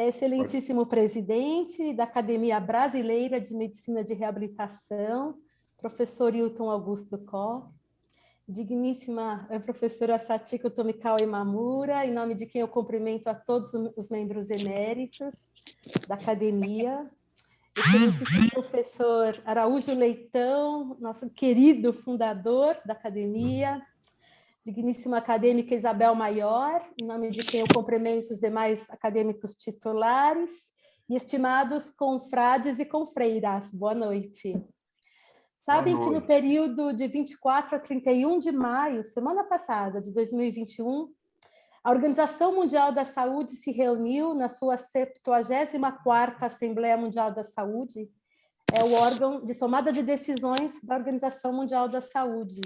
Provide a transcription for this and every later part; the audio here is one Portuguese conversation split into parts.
Excelentíssimo presidente da Academia Brasileira de Medicina de Reabilitação, professor Hilton Augusto Kó, digníssima professora Satiko Tomikawa Imamura, em nome de quem eu cumprimento a todos os membros eméritos da academia, excelentíssimo professor Araújo Leitão, nosso querido fundador da academia, digníssima acadêmica Isabel Maior, em nome de quem eu cumprimento os demais acadêmicos titulares e estimados confrades e confreiras, boa noite. Sabem que no período de 24 a 31 de maio, semana passada, de 2021, a Organização Mundial da Saúde se reuniu na sua 74ª Assembleia Mundial da Saúde, é o órgão de tomada de decisões da Organização Mundial da Saúde,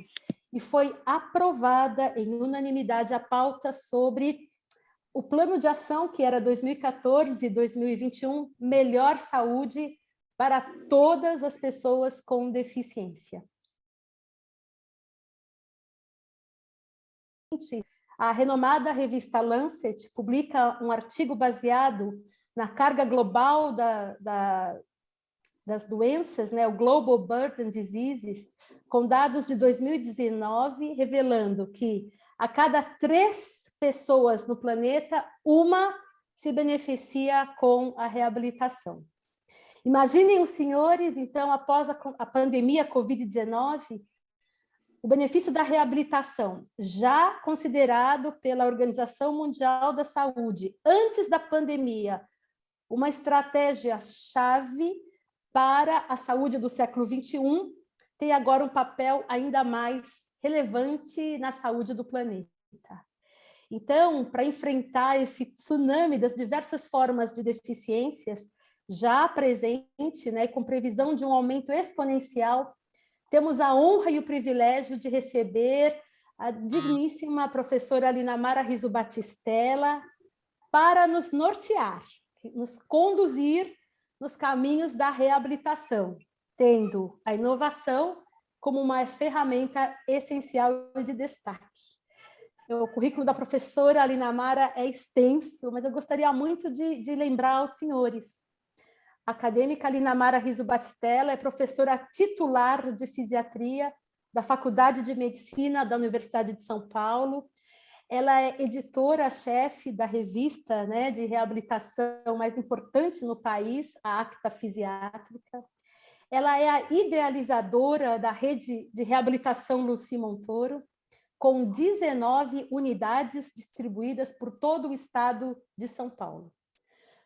e foi aprovada em unanimidade a pauta sobre o plano de ação, que era 2014 e 2021, Melhor Saúde para todas as pessoas com deficiência. A renomada revista Lancet publica um artigo baseado na carga global das doenças, né, o Global Burden Diseases, com dados de 2019, revelando que a cada 3 pessoas no planeta, uma se beneficia com a reabilitação. Imaginem os senhores, então, após a pandemia Covid-19, o benefício da reabilitação, já considerado pela Organização Mundial da Saúde, antes da pandemia, uma estratégia-chave para a saúde do século XXI, tem agora um papel ainda mais relevante na saúde do planeta. Então, para enfrentar esse tsunami das diversas formas de deficiências, já presente, né, com previsão de um aumento exponencial, temos a honra e o privilégio de receber a digníssima professora Linamara Riso Batistella para nos nortear, nos conduzir nos caminhos da reabilitação, tendo a inovação como uma ferramenta essencial de destaque. O currículo da professora Linamara é extenso, mas eu gostaria muito de lembrar aos senhores. A acadêmica Linamara Riso Batistella é professora titular de fisiatria da Faculdade de Medicina da Universidade de São Paulo. Ela é editora-chefe da revista, né, de reabilitação mais importante no país, a Acta Fisiátrica. Ela é a idealizadora da rede de reabilitação Lucy Montoro, com 19 unidades distribuídas por todo o estado de São Paulo.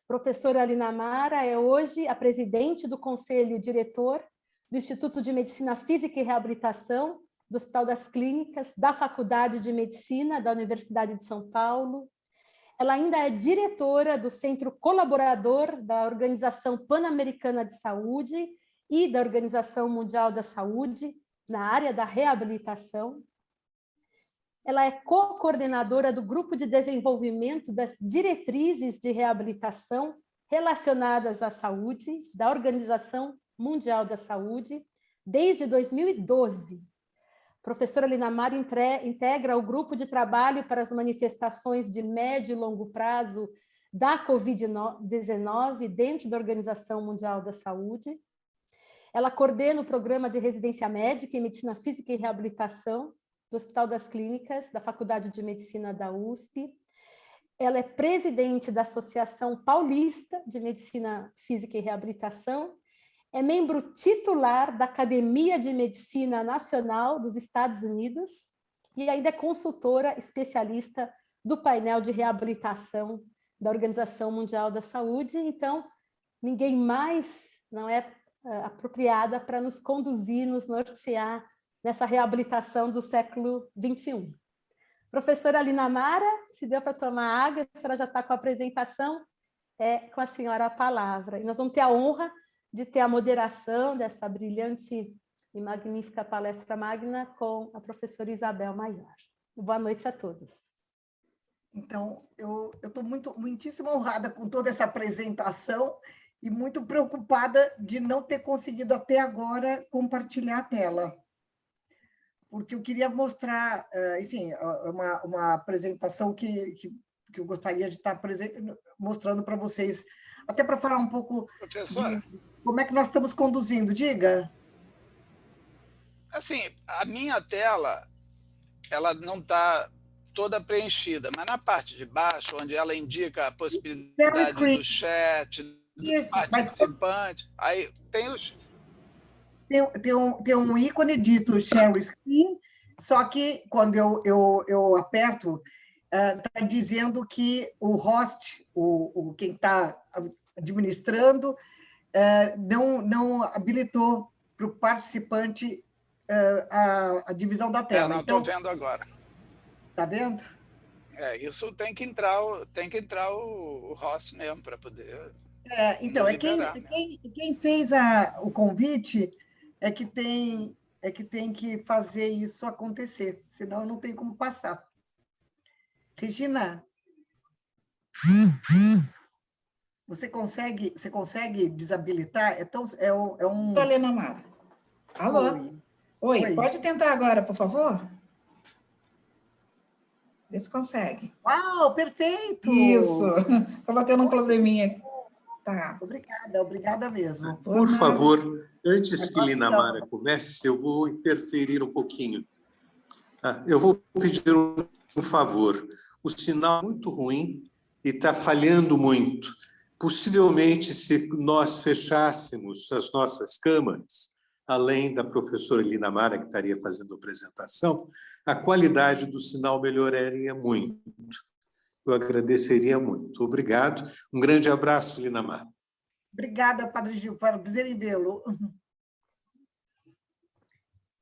Professora Linamara é hoje a presidente do Conselho Diretor do Instituto de Medicina Física e Reabilitação do Hospital das Clínicas, da Faculdade de Medicina da Universidade de São Paulo. Ela ainda é diretora do Centro Colaborador da Organização Pan-Americana de Saúde e da Organização Mundial da Saúde, na área da reabilitação. Ela é co-coordenadora do Grupo de Desenvolvimento das Diretrizes de Reabilitação relacionadas à saúde, da Organização Mundial da Saúde, desde 2012. Professora Linamara integra o grupo de trabalho para as manifestações de médio e longo prazo da Covid-19 dentro da Organização Mundial da Saúde. Ela coordena o programa de residência médica em Medicina Física e Reabilitação do Hospital das Clínicas, da Faculdade de Medicina da USP. Ela é presidente da Associação Paulista de Medicina Física e Reabilitação, é membro titular da Academia de Medicina Nacional dos Estados Unidos e ainda é consultora especialista do painel de reabilitação da Organização Mundial da Saúde. Então, ninguém mais não é apropriada para nos conduzir, nos nortear nessa reabilitação do século XXI. Professora Linamara, se deu para tomar água, a senhora já está com a apresentação, é com a senhora a palavra. E nós vamos ter a honra de ter a moderação dessa brilhante e magnífica palestra magna com a professora Isabel Maior. Boa noite a todos. Então, eu estou muitíssimo honrada com toda essa apresentação e muito preocupada de não ter conseguido até agora compartilhar a tela, porque eu queria mostrar, enfim, uma apresentação que que eu gostaria de estar mostrando para vocês, até para falar um pouco Professora, de como é que nós estamos conduzindo. Diga. assim, a minha tela, ela não está toda preenchida, mas na parte de baixo, onde ela indica a Share possibilidade screen. do chat, do Isso, mas participante, aí tem os... tem um ícone dito share screen, só que quando eu aperto, está dizendo que o host, quem está administrando, não habilitou para o participante a divisão da tela. não, estou Então, vendo agora. está vendo? Isso tem que entrar o host mesmo para poder Então, liberar. quem fez o convite é que tem que fazer isso acontecer, senão não tem como passar. Regina, você consegue desabilitar? É um... Helena Amara. Alô? Oi, pode tentar agora, por favor? Vê se consegue. Uau, perfeito! Isso! Estava tendo um probleminha. Tá. Obrigada mesmo. Por favor, antes que Linamara comece, eu vou interferir um pouquinho. Eu vou pedir um favor. O sinal é muito ruim e está falhando muito. Possivelmente, se nós fechássemos as nossas câmeras, além da professora Linamara, que estaria fazendo a apresentação, a qualidade do sinal melhoraria muito. Eu agradeceria muito. Obrigado. Um grande abraço, Linamara. Obrigada, Padre Gil, prazer em vê-lo.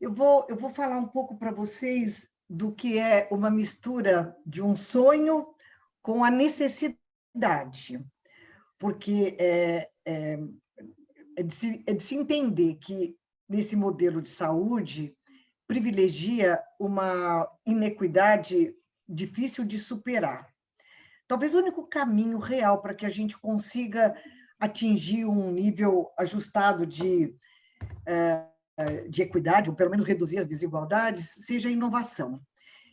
Eu vou falar um pouco para vocês do que é uma mistura de um sonho com a necessidade, porque é de se entender que, nesse modelo de saúde, privilegia uma inequidade difícil de superar. Talvez o único caminho real para que a gente consiga atingir um nível ajustado de equidade, ou pelo menos reduzir as desigualdades, seja a inovação.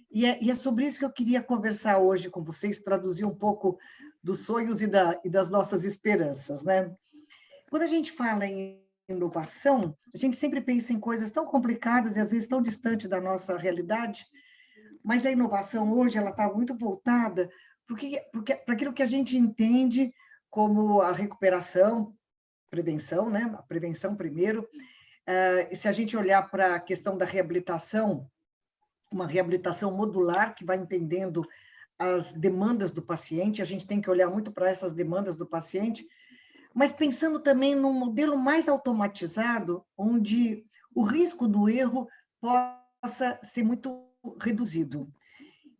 E é sobre isso que eu queria conversar hoje com vocês, traduzir um pouco dos sonhos e das nossas esperanças, né? Quando a gente fala em inovação, a gente sempre pensa em coisas tão complicadas e às vezes tão distantes da nossa realidade, mas a inovação hoje ela está muito voltada para aquilo que a gente entende como a recuperação, prevenção, né? A prevenção primeiro. Se a gente olhar para a questão da reabilitação, uma reabilitação modular que vai entendendo as demandas do paciente, a gente tem que olhar muito para essas demandas do paciente, mas pensando também num modelo mais automatizado, onde o risco do erro possa ser muito reduzido.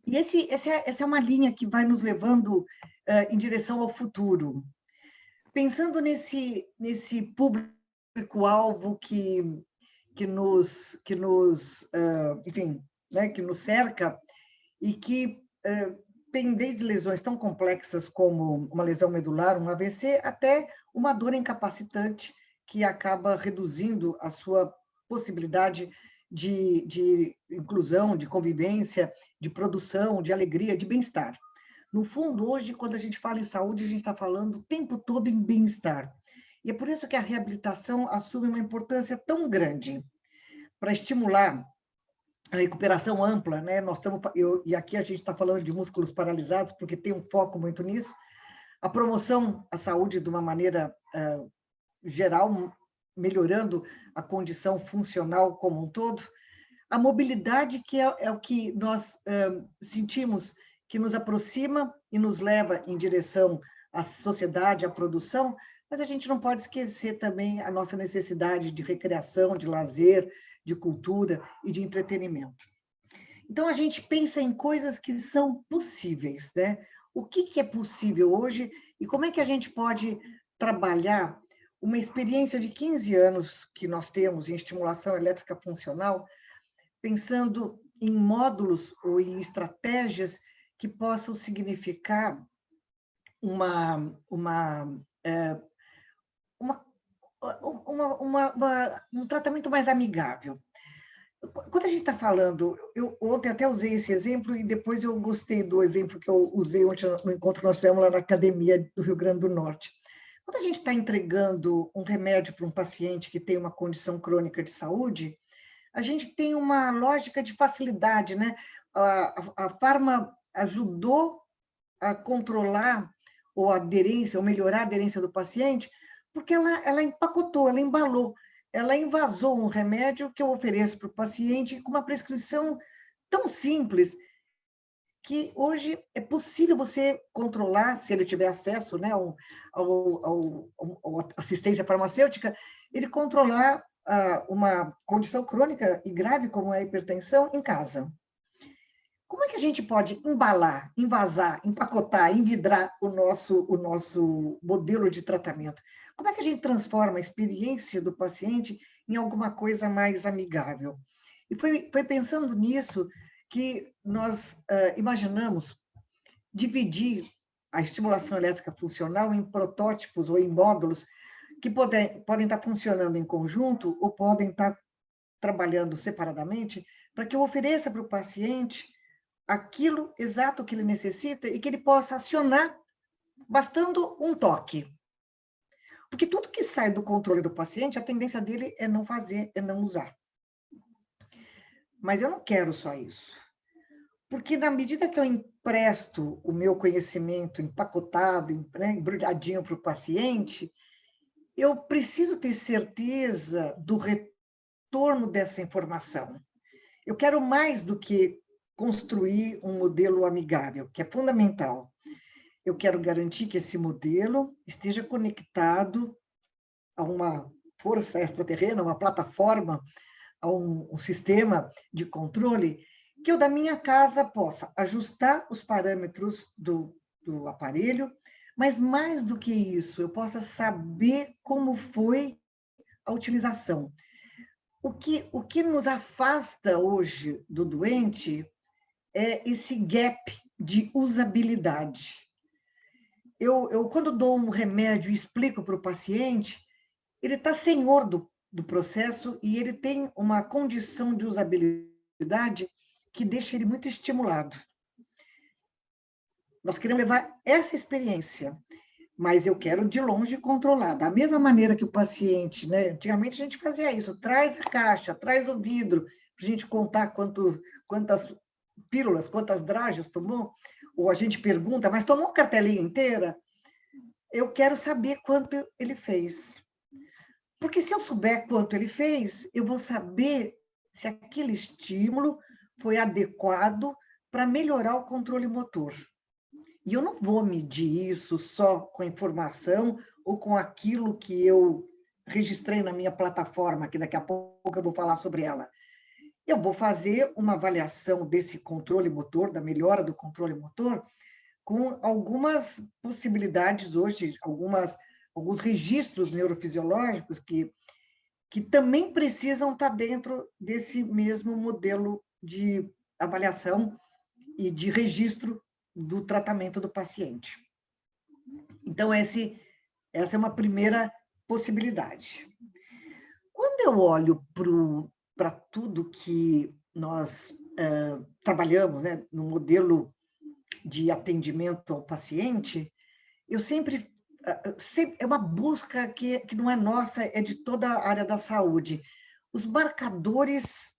E essa é uma linha que vai nos levando em direção ao futuro. Pensando nesse público-alvo que nos enfim, né, que nos cerca e que tem desde lesões tão complexas como uma lesão medular, um AVC, até uma dor incapacitante que acaba reduzindo a sua possibilidade de inclusão, de convivência, de produção, de alegria, de bem-estar. No fundo, hoje, quando a gente fala em saúde, a gente está falando o tempo todo em bem-estar. E é por isso que a reabilitação assume uma importância tão grande para estimular a recuperação ampla, né? E aqui a gente está falando de músculos paralisados, porque tem um foco muito nisso, a promoção à saúde de uma maneira geral, melhorando a condição funcional como um todo, a mobilidade, que é o que nós sentimos que nos aproxima e nos leva em direção à sociedade, à produção, mas a gente não pode esquecer também a nossa necessidade de recreação, de lazer, de cultura e de entretenimento. Então, a gente pensa em coisas que são possíveis, né? O que é possível hoje e como é que a gente pode trabalhar uma experiência de 15 anos que nós temos em estimulação elétrica funcional, pensando em módulos ou em estratégias que possam significar um tratamento mais amigável. quando a gente está falando, eu ontem até usei esse exemplo e depois eu gostei do exemplo que eu usei ontem no encontro que nós tivemos lá na Academia do Rio Grande do Norte. Quando a gente está entregando um remédio para um paciente que tem uma condição crônica de saúde, a gente tem uma lógica de facilidade, né? A Pharma ajudou a controlar ou a aderência, ou melhorar a aderência do paciente, porque ela empacotou, ela embalou, ela invasou um remédio que eu ofereço para o paciente com uma prescrição tão simples que hoje é possível você controlar, se ele tiver acesso, né, ao assistência farmacêutica, ele controlar uma condição crônica e grave como é a hipertensão em casa. Como é que a gente pode embalar, envasar, empacotar, envidrar o nosso modelo de tratamento? Como é que a gente transforma a experiência do paciente em alguma coisa mais amigável? E foi pensando nisso que nós imaginamos dividir a estimulação elétrica funcional em protótipos ou em módulos que podem estar funcionando em conjunto ou podem estar trabalhando separadamente, para que eu ofereça para o paciente aquilo exato que ele necessita e que ele possa acionar bastando um toque. Porque tudo que sai do controle do paciente, a tendência dele é não fazer, é não usar. Mas eu não quero só isso. Porque na medida que eu empresto o meu conhecimento empacotado, né, embrulhadinho para o paciente, eu preciso ter certeza do retorno dessa informação. Eu quero mais do que construir um modelo amigável, que é fundamental. Eu quero garantir que esse modelo esteja conectado a uma força extraterrena, uma plataforma, a um sistema de controle, que eu, da minha casa, possa ajustar os parâmetros do aparelho, mas, mais do que isso, eu possa saber como foi a utilização. O que nos afasta hoje do doente é esse gap de usabilidade. Eu quando dou um remédio e explico para o paciente, ele está senhor do processo e ele tem uma condição de usabilidade que deixa ele muito estimulado. Nós queremos levar essa experiência, mas eu quero de longe controlar. Da mesma maneira que o paciente, né? Antigamente a gente fazia isso, traz a caixa, traz o vidro, para a gente contar quantas pílulas, quantas dragas tomou, ou a gente pergunta, mas tomou a cartelinha inteira? Eu quero saber quanto ele fez. Porque se eu souber quanto ele fez, eu vou saber se aquele estímulo foi adequado para melhorar o controle motor. E eu não vou medir isso só com informação ou com aquilo que eu registrei na minha plataforma, que daqui a pouco eu vou falar sobre ela. Eu vou fazer uma avaliação desse controle motor, da melhora do controle motor, com algumas possibilidades hoje, alguns registros neurofisiológicos que também precisam estar dentro desse mesmo modelo de avaliação e de registro do tratamento do paciente. Então, essa é uma primeira possibilidade. Quando eu olho para tudo que nós trabalhamos, né, no modelo de atendimento ao paciente, eu sempre é uma busca que não é nossa, é de toda a área da saúde. Os marcadores,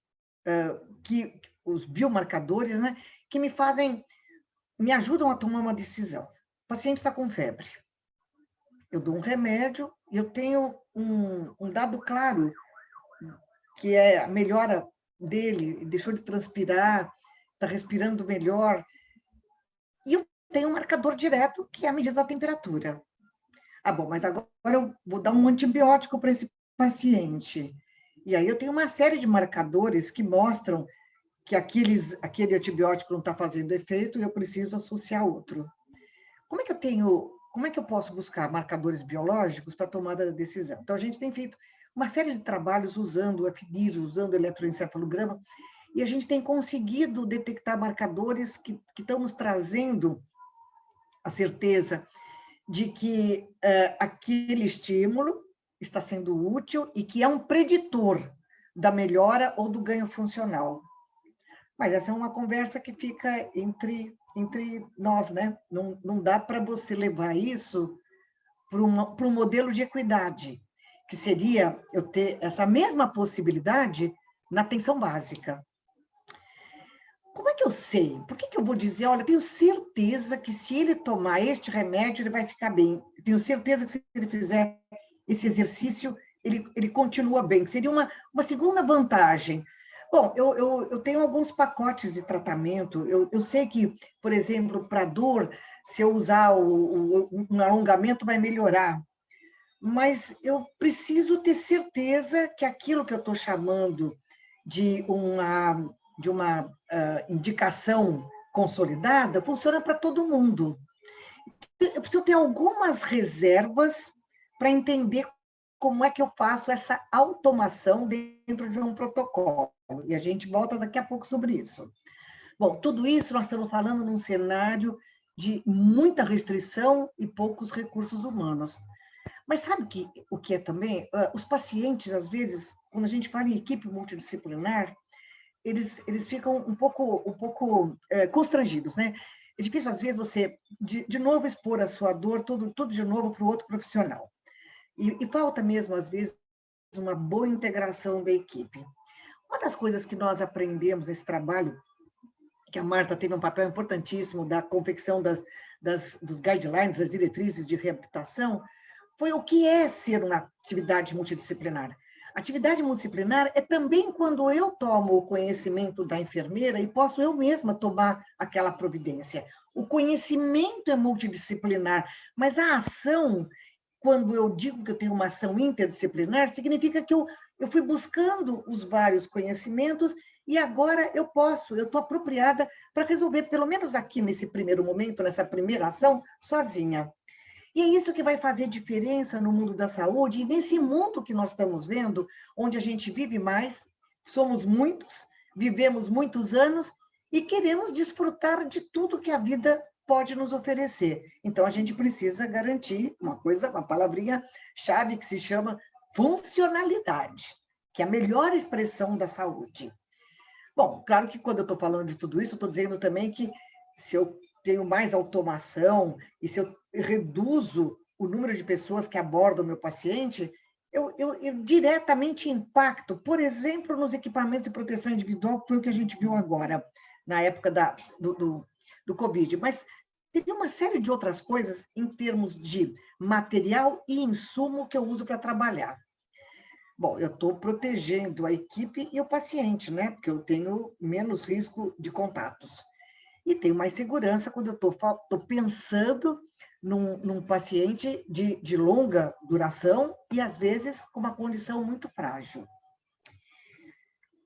os biomarcadores, né, que me ajudam a tomar uma decisão. O paciente está com febre. Eu dou um remédio e eu tenho um dado claro, que é a melhora dele, deixou de transpirar, está respirando melhor. E eu tenho um marcador direto, que é a medida da temperatura. Bom, mas agora eu vou dar um antibiótico para esse paciente. E aí eu tenho uma série de marcadores que mostram que aquele antibiótico não está fazendo efeito e eu preciso associar outro. Como é que eu posso buscar marcadores biológicos para a tomada da decisão? Então, a gente tem feito uma série de trabalhos usando o FDIS, usando o eletroencefalograma, e a gente tem conseguido detectar marcadores que estão nos trazendo a certeza de que aquele estímulo está sendo útil e que é um preditor da melhora ou do ganho funcional. Mas essa é uma conversa que fica entre nós, né? Não dá para você levar isso para um modelo de equidade, que seria eu ter essa mesma possibilidade na atenção básica. Como é que eu sei? Por que eu vou dizer, olha, tenho certeza que se ele tomar este remédio, ele vai ficar bem. Tenho certeza que se ele fizer esse exercício, ele continua bem. Seria uma segunda vantagem. Bom, eu tenho alguns pacotes de tratamento. Eu sei que, por exemplo, para dor, se eu usar um alongamento, vai melhorar. Mas eu preciso ter certeza que aquilo que eu estou chamando de uma indicação consolidada funciona para todo mundo. Eu preciso ter algumas reservas para entender como é que eu faço essa automação dentro de um protocolo. E a gente volta daqui a pouco sobre isso. Bom, tudo isso nós estamos falando num cenário de muita restrição e poucos recursos humanos. Mas sabe o que é também? Os pacientes, às vezes, quando a gente fala em equipe multidisciplinar, eles ficam um pouco constrangidos, né? É difícil, às vezes, você, de novo, expor a sua dor, tudo de novo para o outro profissional. E falta mesmo, às vezes, uma boa integração da equipe. Uma das coisas que nós aprendemos nesse trabalho, que a Marta teve um papel importantíssimo da confecção dos guidelines, das diretrizes de reabilitação, foi o que é ser uma atividade multidisciplinar. Atividade multidisciplinar é também quando eu tomo o conhecimento da enfermeira e posso eu mesma tomar aquela providência. O conhecimento é multidisciplinar, mas a ação, quando eu digo que eu tenho uma ação interdisciplinar, significa que eu fui buscando os vários conhecimentos e agora eu estou apropriada para resolver, pelo menos aqui nesse primeiro momento, nessa primeira ação, sozinha. E é isso que vai fazer diferença no mundo da saúde e nesse mundo que nós estamos vendo, onde a gente vive mais, somos muitos, vivemos muitos anos e queremos desfrutar de tudo que a vida pode nos oferecer. Então, a gente precisa garantir uma palavrinha-chave que se chama funcionalidade, que é a melhor expressão da saúde. Bom, claro que quando eu estou falando de tudo isso, eu estou dizendo também que se eu tenho mais automação e se eu reduzo o número de pessoas que abordam o meu paciente, eu diretamente impacto, por exemplo, nos equipamentos de proteção individual, que foi o que a gente viu agora, na época do Covid. Mas teve uma série de outras coisas em termos de material e insumo que eu uso para trabalhar. Bom, eu estou protegendo a equipe e o paciente, né? Porque eu tenho menos risco de contatos. E tenho mais segurança quando eu estou pensando num paciente de longa duração e, às vezes, com uma condição muito frágil.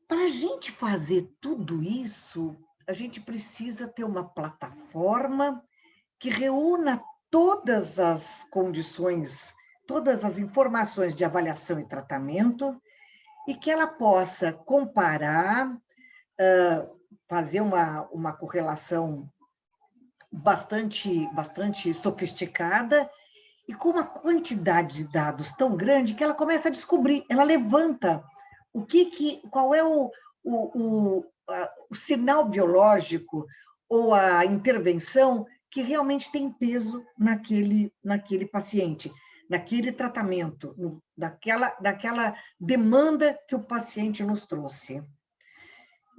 Para a gente fazer tudo isso, a gente precisa ter uma plataforma que reúna todas as condições, todas as informações de avaliação e tratamento e que ela possa comparar, fazer uma correlação bastante sofisticada e com uma quantidade de dados tão grande que ela começa a descobrir, ela levanta qual é o sinal biológico ou a intervenção que realmente tem peso naquele paciente, naquele tratamento, daquela demanda que o paciente nos trouxe.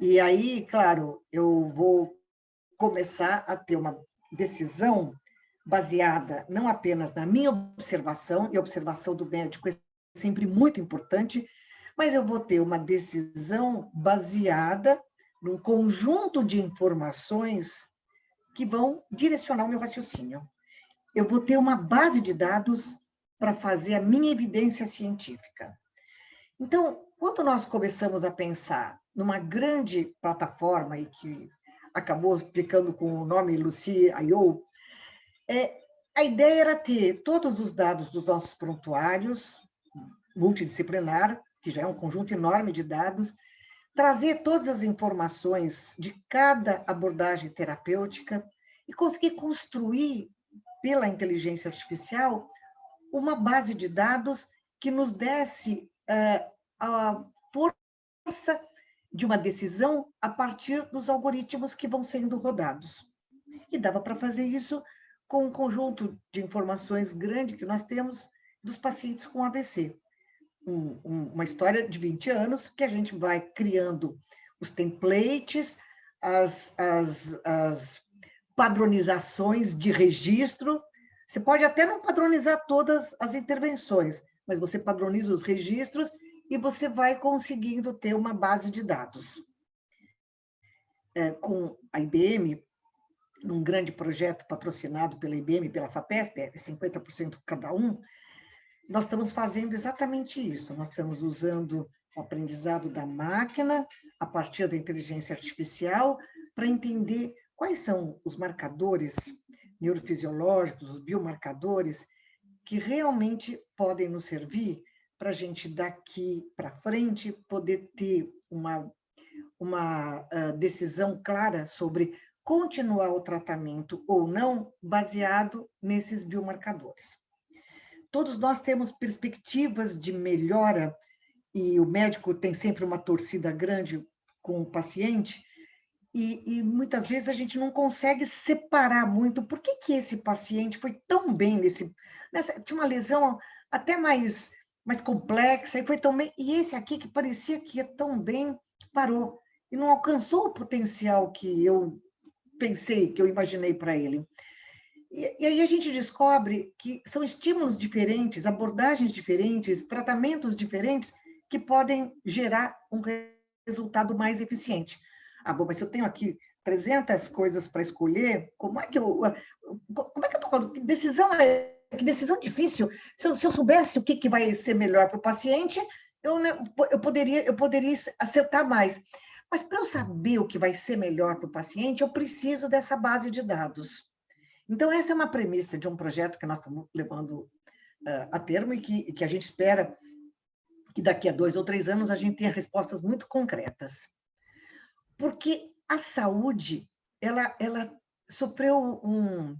E aí, claro, eu vou começar a ter uma decisão baseada não apenas na minha observação, e a observação do médico é sempre muito importante, mas eu vou ter uma decisão baseada num conjunto de informações que vão direcionar o meu raciocínio. Eu vou ter uma base de dados para fazer a minha evidência científica. Então, quando nós começamos a pensar numa grande plataforma e que acabou ficando com o nome Lucie.io, a ideia era ter todos os dados dos nossos prontuários, multidisciplinar, que já é um conjunto enorme de dados, trazer todas as informações de cada abordagem terapêutica e conseguir construir, pela inteligência artificial, uma base de dados que nos desse a de uma decisão a partir dos algoritmos que vão sendo rodados. E dava para fazer isso com um conjunto de informações grande que nós temos dos pacientes com AVC. Uma história de 20 anos que a gente vai criando os templates, as padronizações de registro. Você pode até não padronizar todas as intervenções, mas você padroniza os registros e você vai conseguindo ter uma base de dados. Com a IBM, num grande projeto patrocinado pela IBM e pela FAPESP, 50% cada um, nós estamos fazendo exatamente isso. Nós estamos usando o aprendizado da máquina, a partir da inteligência artificial, para entender quais são os marcadores neurofisiológicos, os biomarcadores, que realmente podem nos servir para a gente, daqui para frente, poder ter uma decisão clara sobre continuar o tratamento ou não, baseado nesses biomarcadores. Todos nós temos perspectivas de melhora, e o médico tem sempre uma torcida grande com o paciente, e muitas vezes a gente não consegue separar muito por que esse paciente foi tão bem tinha uma lesão até mais complexa, e foi tão bem, e esse aqui que parecia que ia tão bem, parou, e não alcançou o potencial que eu pensei, que eu imaginei para ele. E aí a gente descobre que são estímulos diferentes, abordagens diferentes, tratamentos diferentes que podem gerar um resultado mais eficiente. Bom, mas se eu tenho aqui 300 coisas para escolher, como é que eu estou falando? Que decisão difícil. Se eu soubesse o que vai ser melhor para o paciente, eu poderia acertar mais. Mas para eu saber o que vai ser melhor para o paciente, eu preciso dessa base de dados. Então, essa é uma premissa de um projeto que nós estamos levando a termo e que a gente espera que daqui a 2 ou 3 anos a gente tenha respostas muito concretas. Porque a saúde, ela sofreu um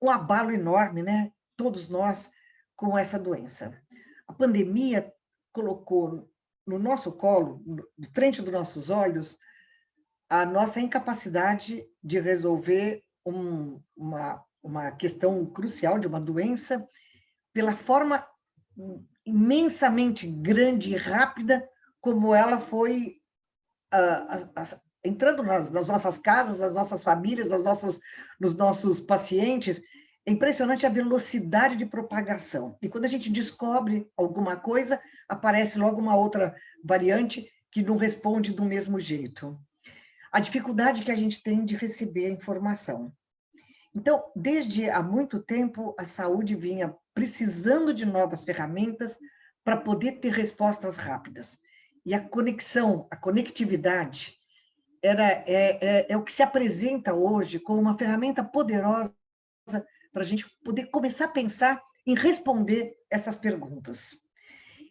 abalo enorme, né? Todos nós, com essa doença. A pandemia colocou no nosso colo, de frente dos nossos olhos, a nossa incapacidade de resolver uma questão crucial de uma doença pela forma imensamente grande e rápida como ela foi entrando nas nossas casas, nas nossas famílias, nos nossos pacientes. É impressionante a velocidade de propagação. E quando a gente descobre alguma coisa, aparece logo uma outra variante que não responde do mesmo jeito. A dificuldade que a gente tem de receber a informação. Então, desde há muito tempo, a saúde vinha precisando de novas ferramentas para poder ter respostas rápidas. E a conectividade, é o que se apresenta hoje como uma ferramenta poderosa para a gente poder começar a pensar em responder essas perguntas.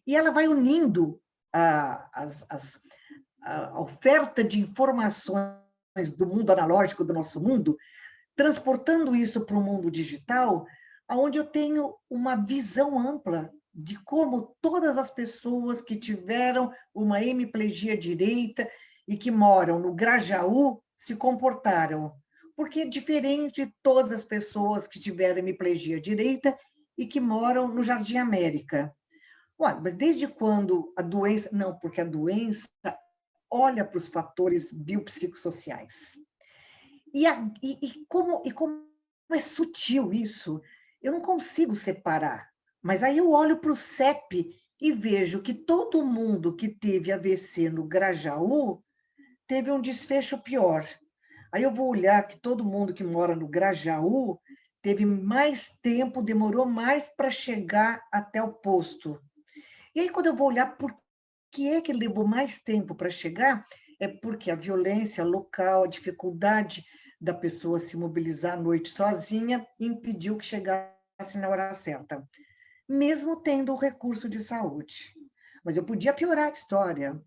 E ela vai unindo a oferta de informações do mundo analógico, do nosso mundo, transportando isso para o mundo digital, onde eu tenho uma visão ampla de como todas as pessoas que tiveram uma hemiplegia direita e que moram no Grajaú se comportaram. Porque é diferente de todas as pessoas que tiveram hemiplegia direita e que moram no Jardim América. Ué, mas desde quando a doença... Não, porque a doença olha para os fatores biopsicossociais. E como é sutil isso, eu não consigo separar. Mas aí eu olho para o CEP e vejo que todo mundo que teve AVC no Grajaú teve um desfecho pior. Aí eu vou olhar que todo mundo que mora no Grajaú teve mais tempo, demorou mais para chegar até o posto. E aí, quando eu vou olhar por que é que ele levou mais tempo para chegar, é porque a violência local, a dificuldade da pessoa se mobilizar à noite sozinha, impediu que chegasse na hora certa, mesmo tendo o recurso de saúde. Mas eu podia piorar a história.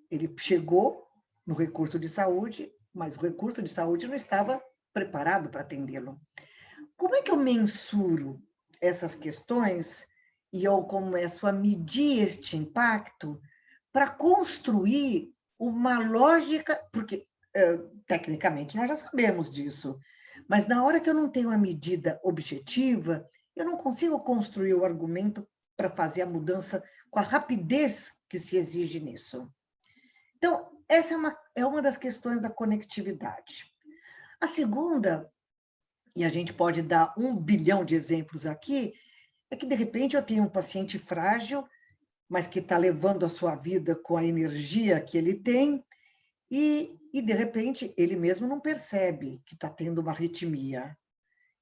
Ele chegou no recurso de saúde, mas o recurso de saúde não estava preparado para atendê-lo. Como é que eu mensuro essas questões e eu começo a medir este impacto para construir uma lógica, porque tecnicamente nós já sabemos disso, mas na hora que eu não tenho a medida objetiva, eu não consigo construir o argumento para fazer a mudança com a rapidez que se exige nisso. Então, essa é uma das questões da conectividade. A segunda, e a gente pode dar 1 bilhão de exemplos aqui, é que, de repente, eu tenho um paciente frágil, mas que está levando a sua vida com a energia que ele tem, e, de repente, ele mesmo não percebe que está tendo uma arritmia.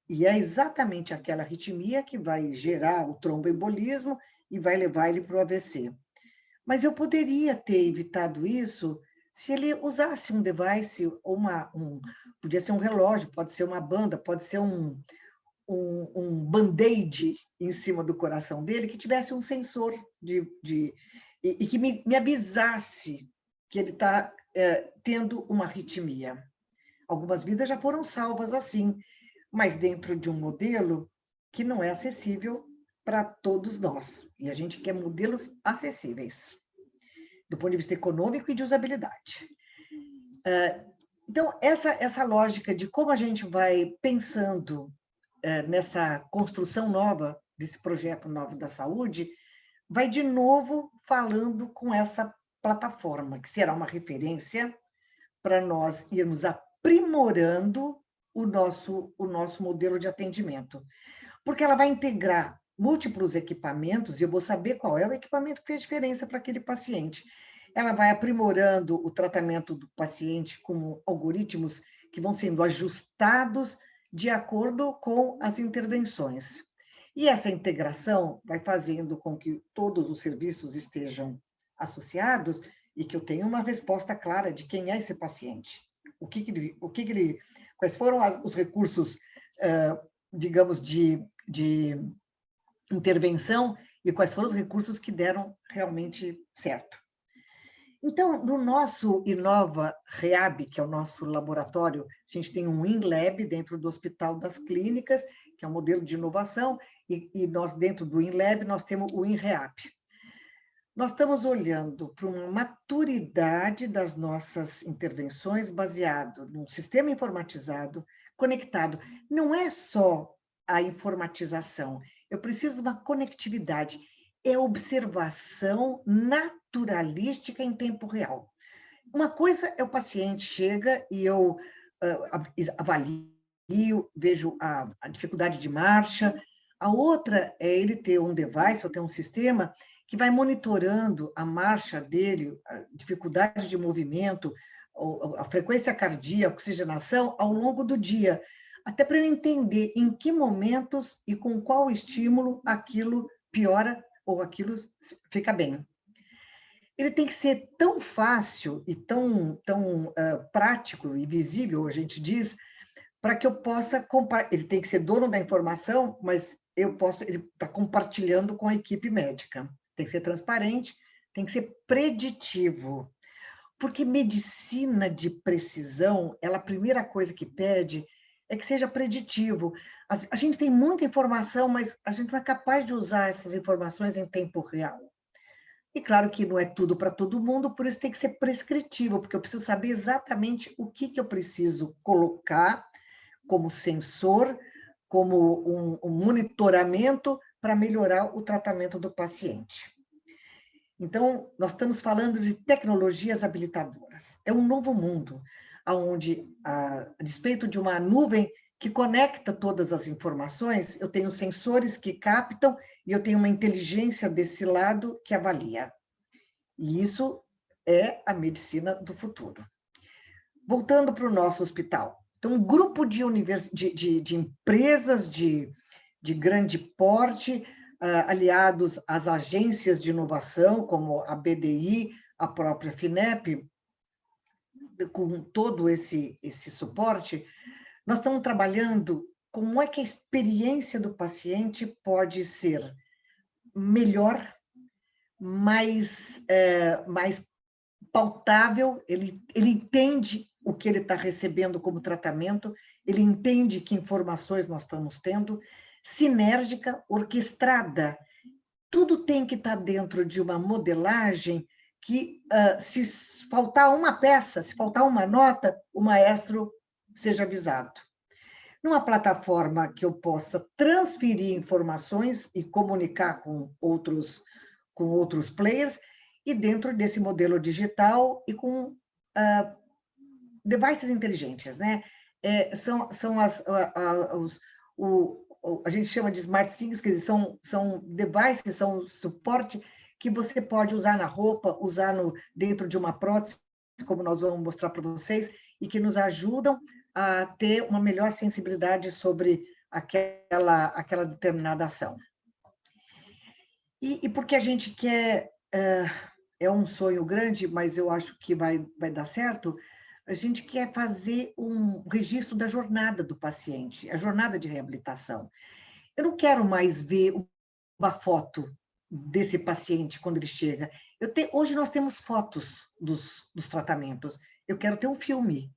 E é exatamente aquela arritmia que vai gerar o tromboembolismo e vai levar ele para o AVC. Mas eu poderia ter evitado isso se ele usasse um device, ou podia ser um relógio, pode ser uma banda, pode ser um band-aid em cima do coração dele, que tivesse um sensor e que me avisasse que ele está tendo uma arritmia. Algumas vidas já foram salvas assim, mas dentro de um modelo que não é acessível para todos nós. E a gente quer modelos acessíveis, do ponto de vista econômico e de usabilidade. Então, essa lógica de como a gente vai pensando nessa construção nova, desse projeto novo da saúde, vai de novo falando com essa plataforma, que será uma referência para nós irmos aprimorando o nosso modelo de atendimento. Porque ela vai integrar múltiplos equipamentos, e eu vou saber qual é o equipamento que fez diferença para aquele paciente. Ela vai aprimorando o tratamento do paciente com algoritmos que vão sendo ajustados de acordo com as intervenções. E essa integração vai fazendo com que todos os serviços estejam associados e que eu tenha uma resposta clara de quem é esse paciente. Quais foram os recursos, digamos, de intervenção e quais foram os recursos que deram realmente certo. Então, no nosso Inova Reab, que é o nosso laboratório, a gente tem um InLab dentro do Hospital das Clínicas, que é um modelo de inovação, e nós, dentro do InLab, nós temos o InReab. Nós estamos olhando para uma maturidade das nossas intervenções baseado num sistema informatizado, conectado. Não é só a informatização, eu preciso de uma conectividade, é observação naturalística em tempo real. Uma coisa é o paciente chega e eu avalio, vejo a dificuldade de marcha, a outra é ele ter um device ou ter um sistema que vai monitorando a marcha dele, a dificuldade de movimento, a frequência cardíaca, a oxigenação ao longo do dia, até para eu entender em que momentos e com qual estímulo aquilo piora ou aquilo fica bem. Ele tem que ser tão fácil e tão prático e visível, a gente diz, para que eu possa compartilhar. Ele tem que ser dono da informação, mas ele está compartilhando com a equipe médica. Tem que ser transparente, tem que ser preditivo. Porque medicina de precisão, a primeira coisa que pede é que seja preditivo. A gente tem muita informação, mas a gente não é capaz de usar essas informações em tempo real. E claro que não é tudo para todo mundo, por isso tem que ser prescritivo, porque eu preciso saber exatamente o que eu preciso colocar como sensor, como um monitoramento para melhorar o tratamento do paciente. Então, nós estamos falando de tecnologias habilitadoras. É um novo mundo, onde, a despeito de uma nuvem que conecta todas as informações, eu tenho sensores que captam e eu tenho uma inteligência desse lado que avalia. E isso é a medicina do futuro. Voltando para o nosso hospital. Então, um grupo de empresas de grande porte, aliados às agências de inovação, como a BDI, a própria FINEP, com todo esse suporte, nós estamos trabalhando como é que a experiência do paciente pode ser melhor, mais pautável, ele entende o que ele está recebendo como tratamento, ele entende que informações nós estamos tendo, sinérgica, orquestrada. Tudo tem que estar dentro de uma modelagem que, se faltar uma peça, se faltar uma nota, o maestro seja avisado. Numa plataforma que eu possa transferir informações e comunicar com outros players, e dentro desse modelo digital e com devices inteligentes, né? São a gente chama de smart things, que são devices, são suporte que você pode usar na roupa, usar dentro de uma prótese, como nós vamos mostrar para vocês, e que nos ajudam a ter uma melhor sensibilidade sobre aquela determinada ação. E porque a gente quer, é um sonho grande, mas eu acho que vai dar certo, a gente quer fazer um registro da jornada do paciente, a jornada de reabilitação. Eu não quero mais ver uma foto desse paciente quando ele chega. Hoje nós temos fotos dos tratamentos, eu quero ter um filme.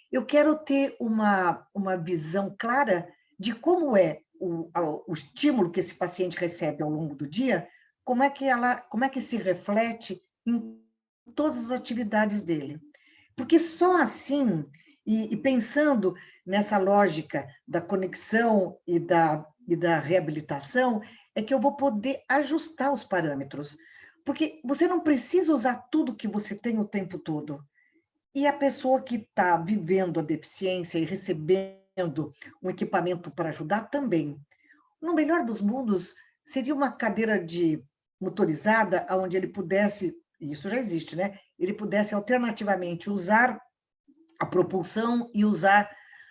Eu quero ter uma visão clara de como é o estímulo que esse paciente recebe ao longo do dia, como é que se reflete em todas as atividades dele. Porque só assim, e pensando nessa lógica da conexão e da reabilitação, é que eu vou poder ajustar os parâmetros. Porque você não precisa usar tudo que você tem o tempo todo. E a pessoa que está vivendo a deficiência e recebendo um equipamento para ajudar também. No melhor dos mundos, seria uma cadeira motorizada, onde ele pudesse, isso já existe, né? Ele pudesse alternativamente usar a propulsão e usar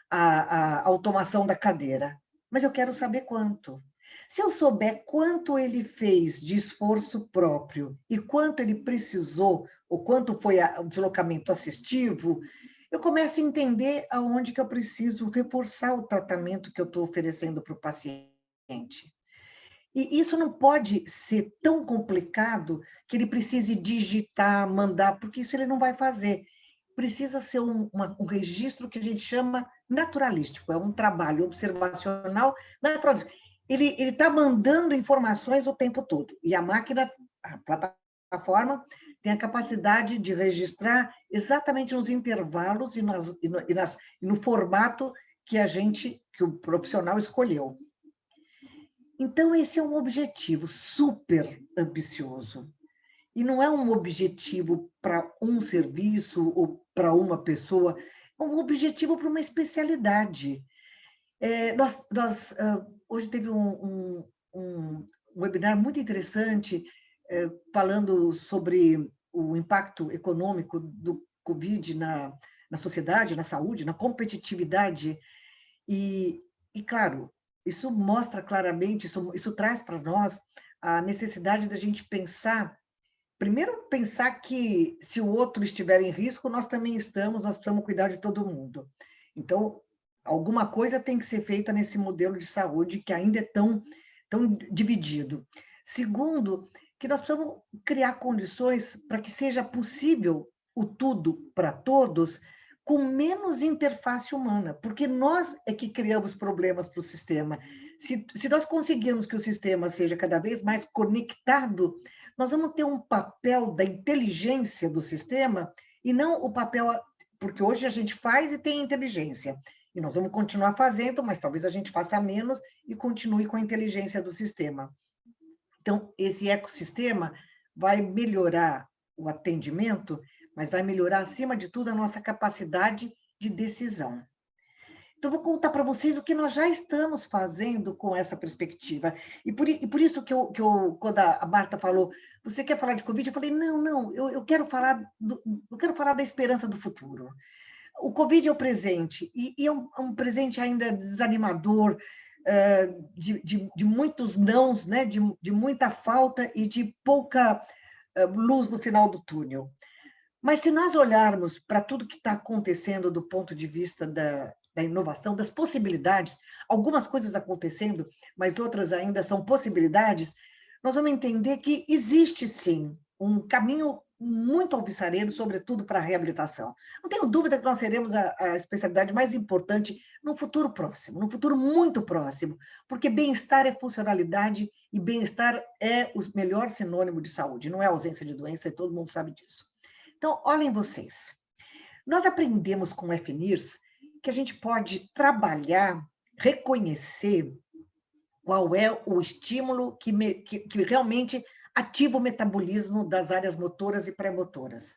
a automação da cadeira. Mas eu quero saber quanto. Se eu souber quanto ele fez de esforço próprio e quanto ele precisou, ou quanto foi o deslocamento assistivo, eu começo a entender aonde que eu preciso reforçar o tratamento que eu estou oferecendo para o paciente. E isso não pode ser tão complicado que ele precise digitar, mandar, porque isso ele não vai fazer. Precisa ser um registro que a gente chama naturalístico, é um trabalho observacional naturalístico. Ele está mandando informações o tempo todo, e a máquina, a plataforma, tem a capacidade de registrar exatamente nos intervalos e no formato que o profissional escolheu. Então, esse é um objetivo super ambicioso. E não é um objetivo para um serviço ou para uma pessoa, é um objetivo para uma especialidade. Hoje teve um webinar muito interessante falando sobre o impacto econômico do Covid na sociedade, na saúde, na competitividade. E claro, isso mostra claramente, isso traz para nós a necessidade da gente pensar, primeiro pensar que se o outro estiver em risco, nós também estamos, nós precisamos cuidar de todo mundo. Então, alguma coisa tem que ser feita nesse modelo de saúde que ainda é tão dividido. Segundo, que nós precisamos criar condições para que seja possível o tudo para todos, com menos interface humana, porque nós é que criamos problemas para o sistema. Se nós conseguirmos que o sistema seja cada vez mais conectado, nós vamos ter um papel da inteligência do sistema e não o papel... Porque hoje a gente faz e tem inteligência, e nós vamos continuar fazendo, mas talvez a gente faça menos e continue com a inteligência do sistema. Então, esse ecossistema vai melhorar o atendimento, mas vai melhorar, acima de tudo, a nossa capacidade de decisão. Então, vou contar para vocês o que nós já estamos fazendo com essa perspectiva. E por isso que quando a Marta falou, você quer falar de Covid? Eu falei, não, eu quero falar da esperança do futuro. O Covid é o presente, e é um presente ainda desanimador, de muitos nãos, né? de muita falta e de pouca luz no final do túnel. Mas se nós olharmos para tudo que está acontecendo do ponto de vista da inovação, das possibilidades, algumas coisas acontecendo, mas outras ainda são possibilidades, nós vamos entender que existe, sim, um caminho muito alvissareiro, sobretudo para a reabilitação. Não tenho dúvida que nós seremos a especialidade mais importante no futuro próximo, no futuro muito próximo, porque bem-estar é funcionalidade e bem-estar é o melhor sinônimo de saúde, não é ausência de doença, e todo mundo sabe disso. Então, olhem vocês. Nós aprendemos com o FNIRS que a gente pode trabalhar, reconhecer qual é o estímulo que realmente ativa o metabolismo das áreas motoras e pré-motoras.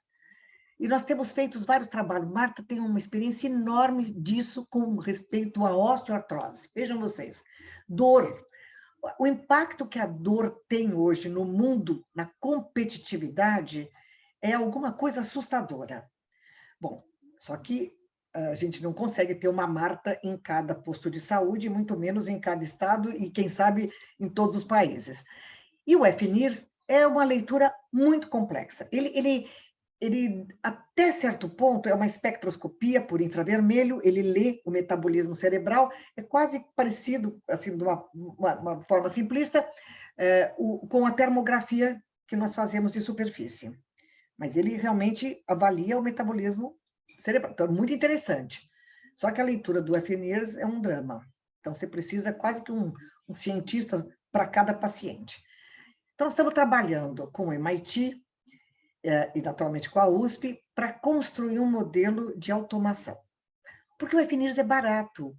E nós temos feito vários trabalhos. Marta tem uma experiência enorme disso com respeito à osteoartrose. Vejam vocês, dor. O impacto que a dor tem hoje no mundo, na competitividade, é alguma coisa assustadora. Bom, só que a gente não consegue ter uma Marta em cada posto de saúde, muito menos em cada estado e, quem sabe, em todos os países. E o FNIRS é uma leitura muito complexa. Ele, até certo ponto, é uma espectroscopia por infravermelho, ele lê o metabolismo cerebral, é quase parecido, assim, de uma forma simplista, com a termografia que nós fazemos de superfície. Mas ele realmente avalia o metabolismo cerebral. Então, é muito interessante. Só que a leitura do FNIRS é um drama. Então, você precisa quase que um cientista para cada paciente. Então, nós estamos trabalhando com o MIT e, naturalmente, com a USP para construir um modelo de automação. Porque o FNIRS é barato,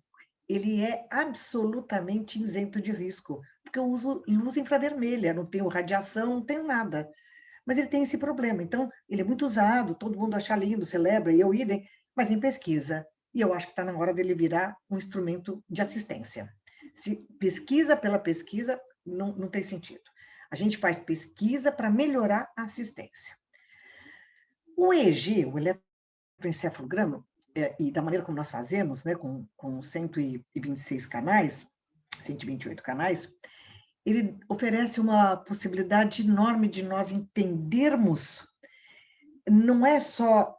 ele é absolutamente isento de risco, porque eu uso luz infravermelha, não tenho radiação, não tenho nada. Mas ele tem esse problema. Então, ele é muito usado, todo mundo acha lindo, celebra, e eu idem, mas em pesquisa. E eu acho que está na hora dele virar um instrumento de assistência. Se pesquisa pela pesquisa, não tem sentido. A gente faz pesquisa para melhorar a assistência. O EEG, o eletroencefalograma, e da maneira como nós fazemos, né, com 126 canais, 128 canais, ele oferece uma possibilidade enorme de nós entendermos, não é só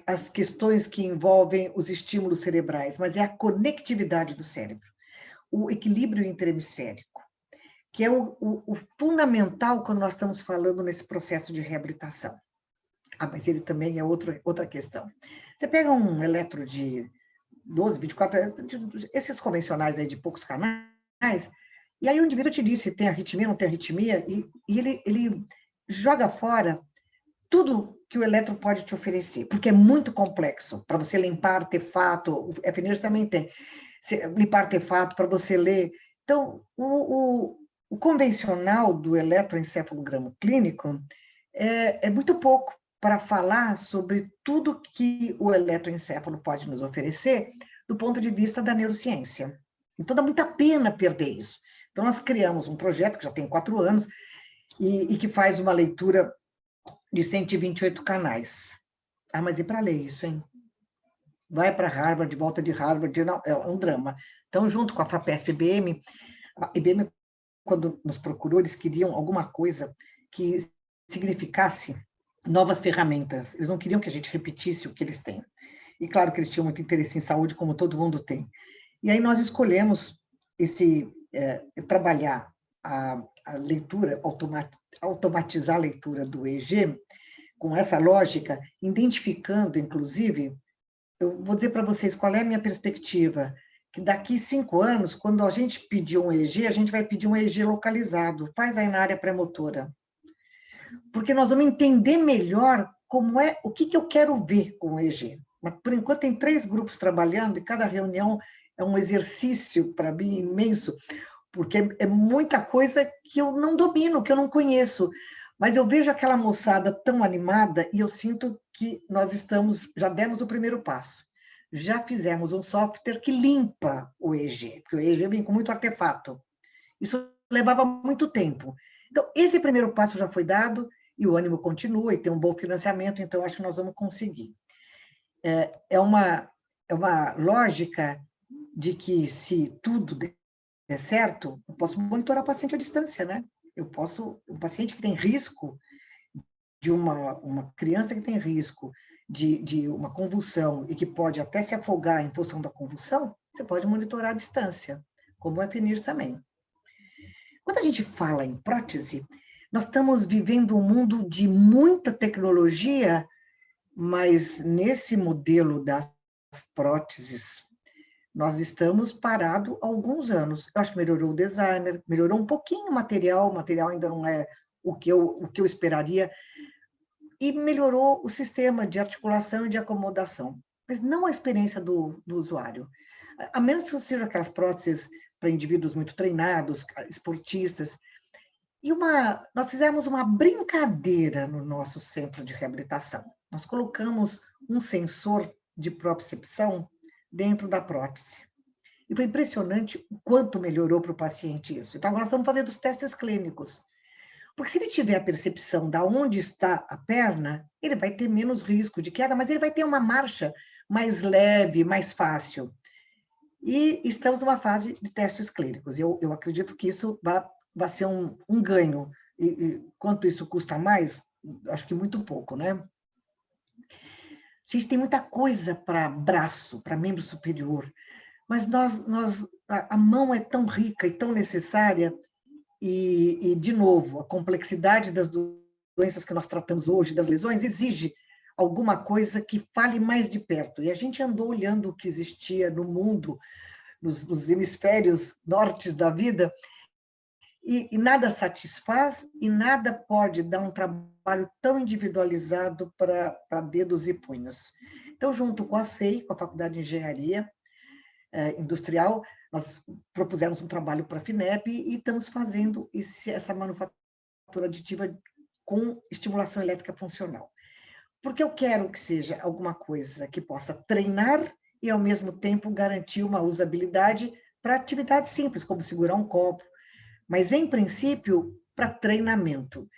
as questões que envolvem os estímulos cerebrais, mas é a conectividade do cérebro, o equilíbrio interhemisférico, que é o fundamental quando nós estamos falando nesse processo de reabilitação. Mas ele também é outra questão. Você pega um eletro de 12, 24, esses convencionais aí de poucos canais, e aí o indivíduo te diz se tem arritmia, não tem arritmia, e ele joga fora tudo que o eletro pode te oferecer, porque é muito complexo para você limpar artefato, o FNIRS também tem, limpar artefato para você ler. Então, o convencional do eletroencefalograma clínico é muito pouco para falar sobre tudo que o eletroencefalo pode nos oferecer do ponto de vista da neurociência. Então, dá muita pena perder isso. Então, nós criamos um projeto que já tem 4 anos e que faz uma leitura de 128 canais. Mas e para ler isso, hein? Vai para Harvard, volta de Harvard, não, é um drama. Então, junto com a FAPESP e IBM, a IBM, quando nos procurou, eles queriam alguma coisa que significasse novas ferramentas. Eles não queriam que a gente repetisse o que eles têm. E claro que eles tinham muito interesse em saúde, como todo mundo tem. E aí nós escolhemos trabalhar a leitura, automatizar a leitura do EEG, com essa lógica, identificando, inclusive, eu vou dizer para vocês qual é a minha perspectiva, que daqui 5 anos, quando a gente pedir um EEG, a gente vai pedir um EEG localizado, faz aí na área pré-motora. Porque nós vamos entender melhor o que eu quero ver com o EEG. Mas, por enquanto, tem 3 grupos trabalhando, e cada reunião é um exercício, para mim, imenso, porque é muita coisa que eu não domino, que eu não conheço. Mas eu vejo aquela moçada tão animada e eu sinto que nós já demos o primeiro passo. Já fizemos um software que limpa o EEG, porque o EEG vem com muito artefato. Isso levava muito tempo. Então, esse primeiro passo já foi dado e o ânimo continua e tem um bom financiamento, então acho que nós vamos conseguir. É uma lógica de que se tudo der certo, eu posso monitorar o paciente à distância, né? Um paciente que tem risco, de uma criança que tem risco de uma convulsão e que pode até se afogar em função da convulsão, você pode monitorar à distância, como o FNIRS também. Quando a gente fala em prótese, Nós estamos vivendo um mundo de muita tecnologia, mas nesse modelo das próteses, nós estamos parados há alguns anos. Eu acho que melhorou o designer, melhorou um pouquinho o material ainda não é o que eu esperaria, e melhorou o sistema de articulação e de acomodação, mas não a experiência do usuário. A menos que sejam aquelas próteses para indivíduos muito treinados, esportistas. E nós fizemos uma brincadeira no nosso centro de reabilitação. Nós colocamos um sensor de propriocepção dentro da prótese. E foi impressionante o quanto melhorou para o paciente isso. Então, agora nós estamos fazendo os testes clínicos. Porque se ele tiver a percepção de onde está a perna, ele vai ter menos risco de queda, mas ele vai ter uma marcha mais leve, mais fácil. E estamos numa fase de testes clínicos. Eu acredito que isso vai ser um ganho. E quanto isso custa mais? Acho que muito pouco, né? A gente tem muita coisa para braço, para membro superior, mas a mão é tão rica e tão necessária, e, de novo, a complexidade das doenças que nós tratamos hoje, das lesões, exige alguma coisa que fale mais de perto. E a gente andou olhando o que existia no mundo, nos hemisférios nortes da vida, e nada satisfaz e nada pode dar um trabalho tão individualizado para dedos e punhos. Então, junto com a FEI, com a Faculdade de Engenharia Industrial, nós propusemos um trabalho para a FINEP e estamos fazendo essa manufatura aditiva com estimulação elétrica funcional. Porque eu quero que seja alguma coisa que possa treinar e, ao mesmo tempo, garantir uma usabilidade para atividades simples, como segurar um copo, mas, em princípio, para treinamento,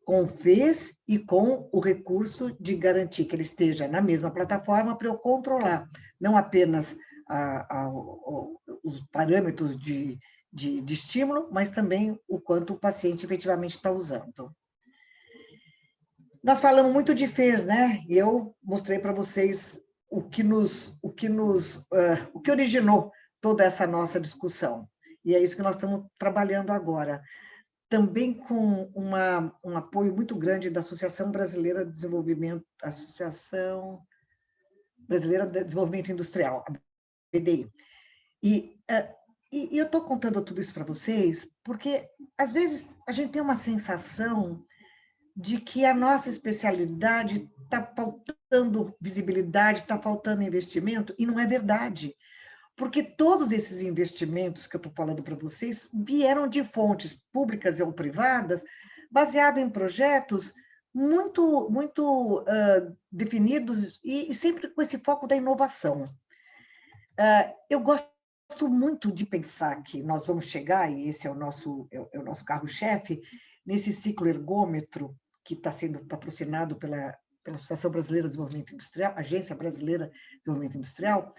com FES e com o recurso de garantir que ele esteja na mesma plataforma para eu controlar, não apenas os parâmetros de estímulo, mas também o quanto o paciente efetivamente está usando. Nós falamos muito de FES, né? E eu mostrei para vocês o que originou toda essa nossa discussão. E é isso que nós estamos trabalhando agora. Também com um apoio muito grande da Associação Brasileira de Desenvolvimento, Industrial, a BDI. E eu estou contando tudo isso para vocês porque, às vezes, a gente tem uma sensação de que a nossa especialidade está faltando visibilidade, está faltando investimento, e não é verdade. Porque todos esses investimentos que eu estou falando para vocês vieram de fontes públicas ou privadas, baseado em projetos muito definidos e sempre com esse foco da inovação. Eu gosto muito de pensar que nós vamos chegar, e esse é o nosso carro-chefe, nesse ciclo ergômetro que está sendo patrocinado pela Associação Brasileira de Desenvolvimento Industrial, Agência Brasileira de Desenvolvimento Industrial,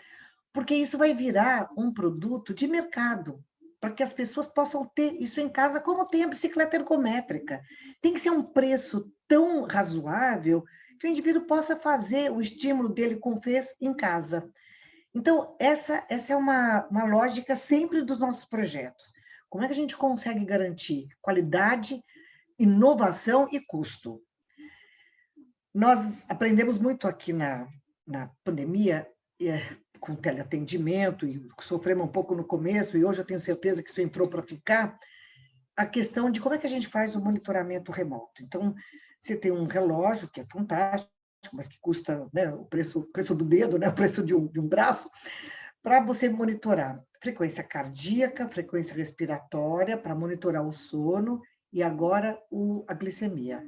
porque isso vai virar um produto de mercado, para que as pessoas possam ter isso em casa, como tem a bicicleta ergométrica. Tem que ser um preço tão razoável que o indivíduo possa fazer o estímulo dele com FES em casa. Então, essa é uma lógica sempre dos nossos projetos. Como é que a gente consegue garantir qualidade, inovação e custo? Nós aprendemos muito aqui na pandemia, com teleatendimento, e sofremos um pouco no começo, e hoje eu tenho certeza que isso entrou para ficar, a questão de como é que a gente faz o monitoramento remoto. Então, você tem um relógio, que é fantástico, mas que custa, né, o preço do dedo, né, o preço de um braço, para você monitorar frequência cardíaca, frequência respiratória, para monitorar o sono, e agora a glicemia.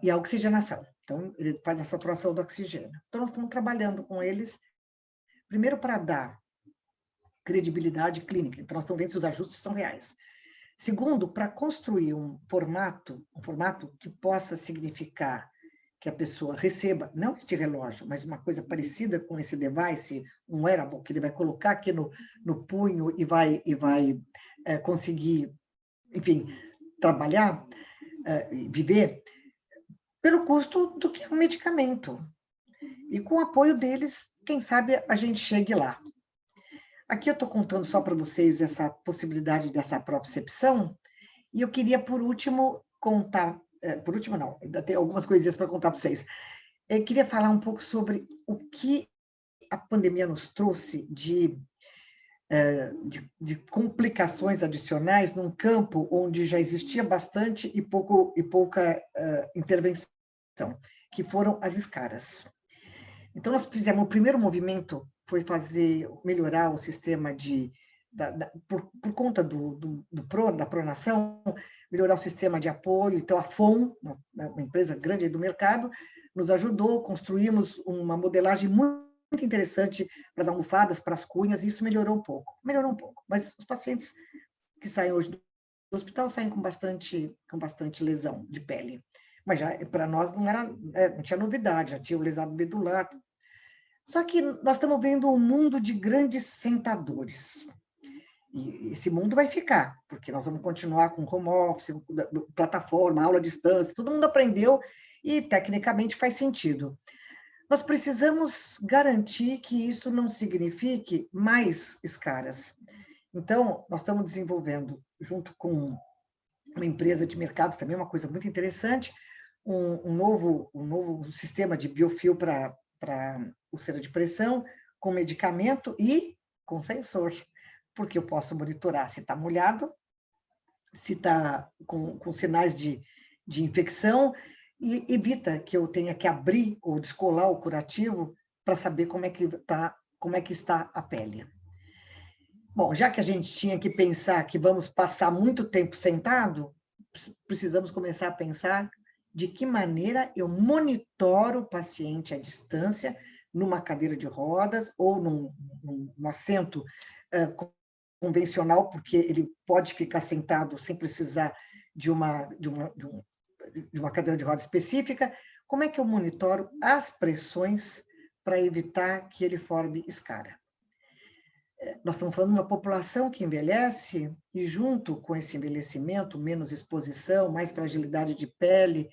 E a oxigenação. Então, ele faz a saturação do oxigênio. Então, nós estamos trabalhando com eles, primeiro, para dar credibilidade clínica. Então, nós estamos vendo se os ajustes são reais. Segundo, para construir um formato que possa significar que a pessoa receba, não este relógio, mas uma coisa parecida com esse device, um wearable, que ele vai colocar aqui no punho e vai conseguir, enfim, trabalhar, viver, pelo custo do que é um medicamento. E com o apoio deles, quem sabe a gente chegue lá. Aqui eu estou contando só para vocês essa possibilidade dessa propriocepção, E eu queria, por último, contar... por último, não, ainda tem algumas coisinhas para contar para vocês. Eu queria falar um pouco sobre o que a pandemia nos trouxe de complicações adicionais num campo onde já existia bastante e pouca intervenção, que foram as escaras. Então, nós fizemos, o primeiro movimento foi melhorar o sistema por conta da pronação, melhorar o sistema de apoio. Então, a FOM, uma empresa grande do mercado, nos ajudou, construímos uma modelagem muito interessante para as almofadas, para as cunhas, e isso melhorou um pouco, mas os pacientes que saem hoje do hospital saem com bastante lesão de pele, mas já para nós não tinha novidade, já tinha o lesado medular. Só que nós estamos vendo um mundo de grandes sentadores, e esse mundo vai ficar, porque nós vamos continuar com home office, plataforma, aula à distância, todo mundo aprendeu e tecnicamente faz sentido. Nós precisamos garantir que isso não signifique mais escaras. Então, nós estamos desenvolvendo, junto com uma empresa de mercado, também uma coisa muito interessante, um novo sistema de biofio para úlcera de pressão, com medicamento e com sensor, porque eu posso monitorar se está molhado, se está com sinais de infecção, e evita que eu tenha que abrir ou descolar o curativo para saber como é que está a pele. Bom, já que a gente tinha que pensar que vamos passar muito tempo sentado, precisamos começar a pensar de que maneira eu monitoro o paciente à distância, numa cadeira de rodas ou num assento convencional, porque ele pode ficar sentado sem precisar de uma cadeira de roda específica. Como é que eu monitoro as pressões para evitar que ele forme escara? Nós estamos falando de uma população que envelhece, e junto com esse envelhecimento, menos exposição, mais fragilidade de pele.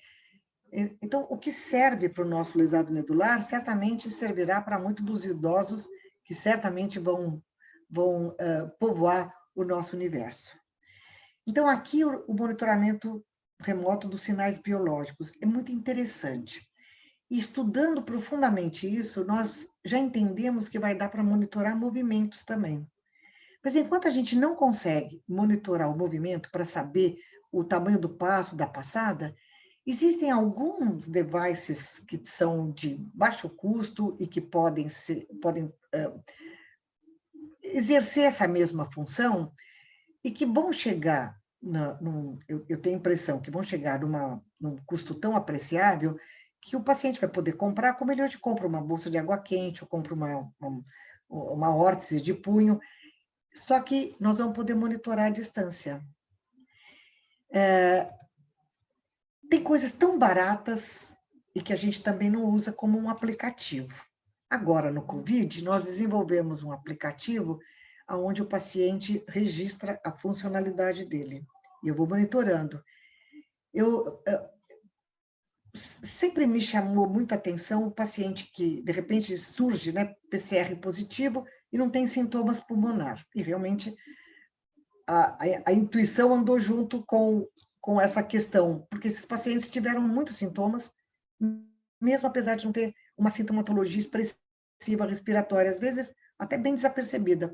Então, o que serve para o nosso lesado medular, certamente servirá para muitos dos idosos que certamente vão povoar o nosso universo. Então, aqui o monitoramento remoto dos sinais biológicos é muito interessante. E estudando profundamente isso, nós já entendemos que vai dar para monitorar movimentos também. Mas enquanto a gente não consegue monitorar o movimento para saber o tamanho do passo, da passada, existem alguns devices que são de baixo custo e que podem exercer essa mesma função e que vão chegar, eu tenho a impressão que vão chegar num custo tão apreciável que o paciente vai poder comprar, como ele hoje compra uma bolsa de água quente, ou compra uma órtese de punho, só que nós vamos poder monitorar à distância. Tem coisas tão baratas e que a gente também não usa como um aplicativo. Agora, no COVID, nós desenvolvemos um aplicativo onde o paciente registra a funcionalidade dele. E eu vou monitorando. Sempre me chamou muita atenção o paciente que, de repente, surge, né, PCR positivo e não tem sintomas pulmonar. E, realmente, a intuição andou junto com essa questão, porque esses pacientes tiveram muitos sintomas, mesmo apesar de não ter uma sintomatologia expressiva respiratória, às vezes até bem desapercebida.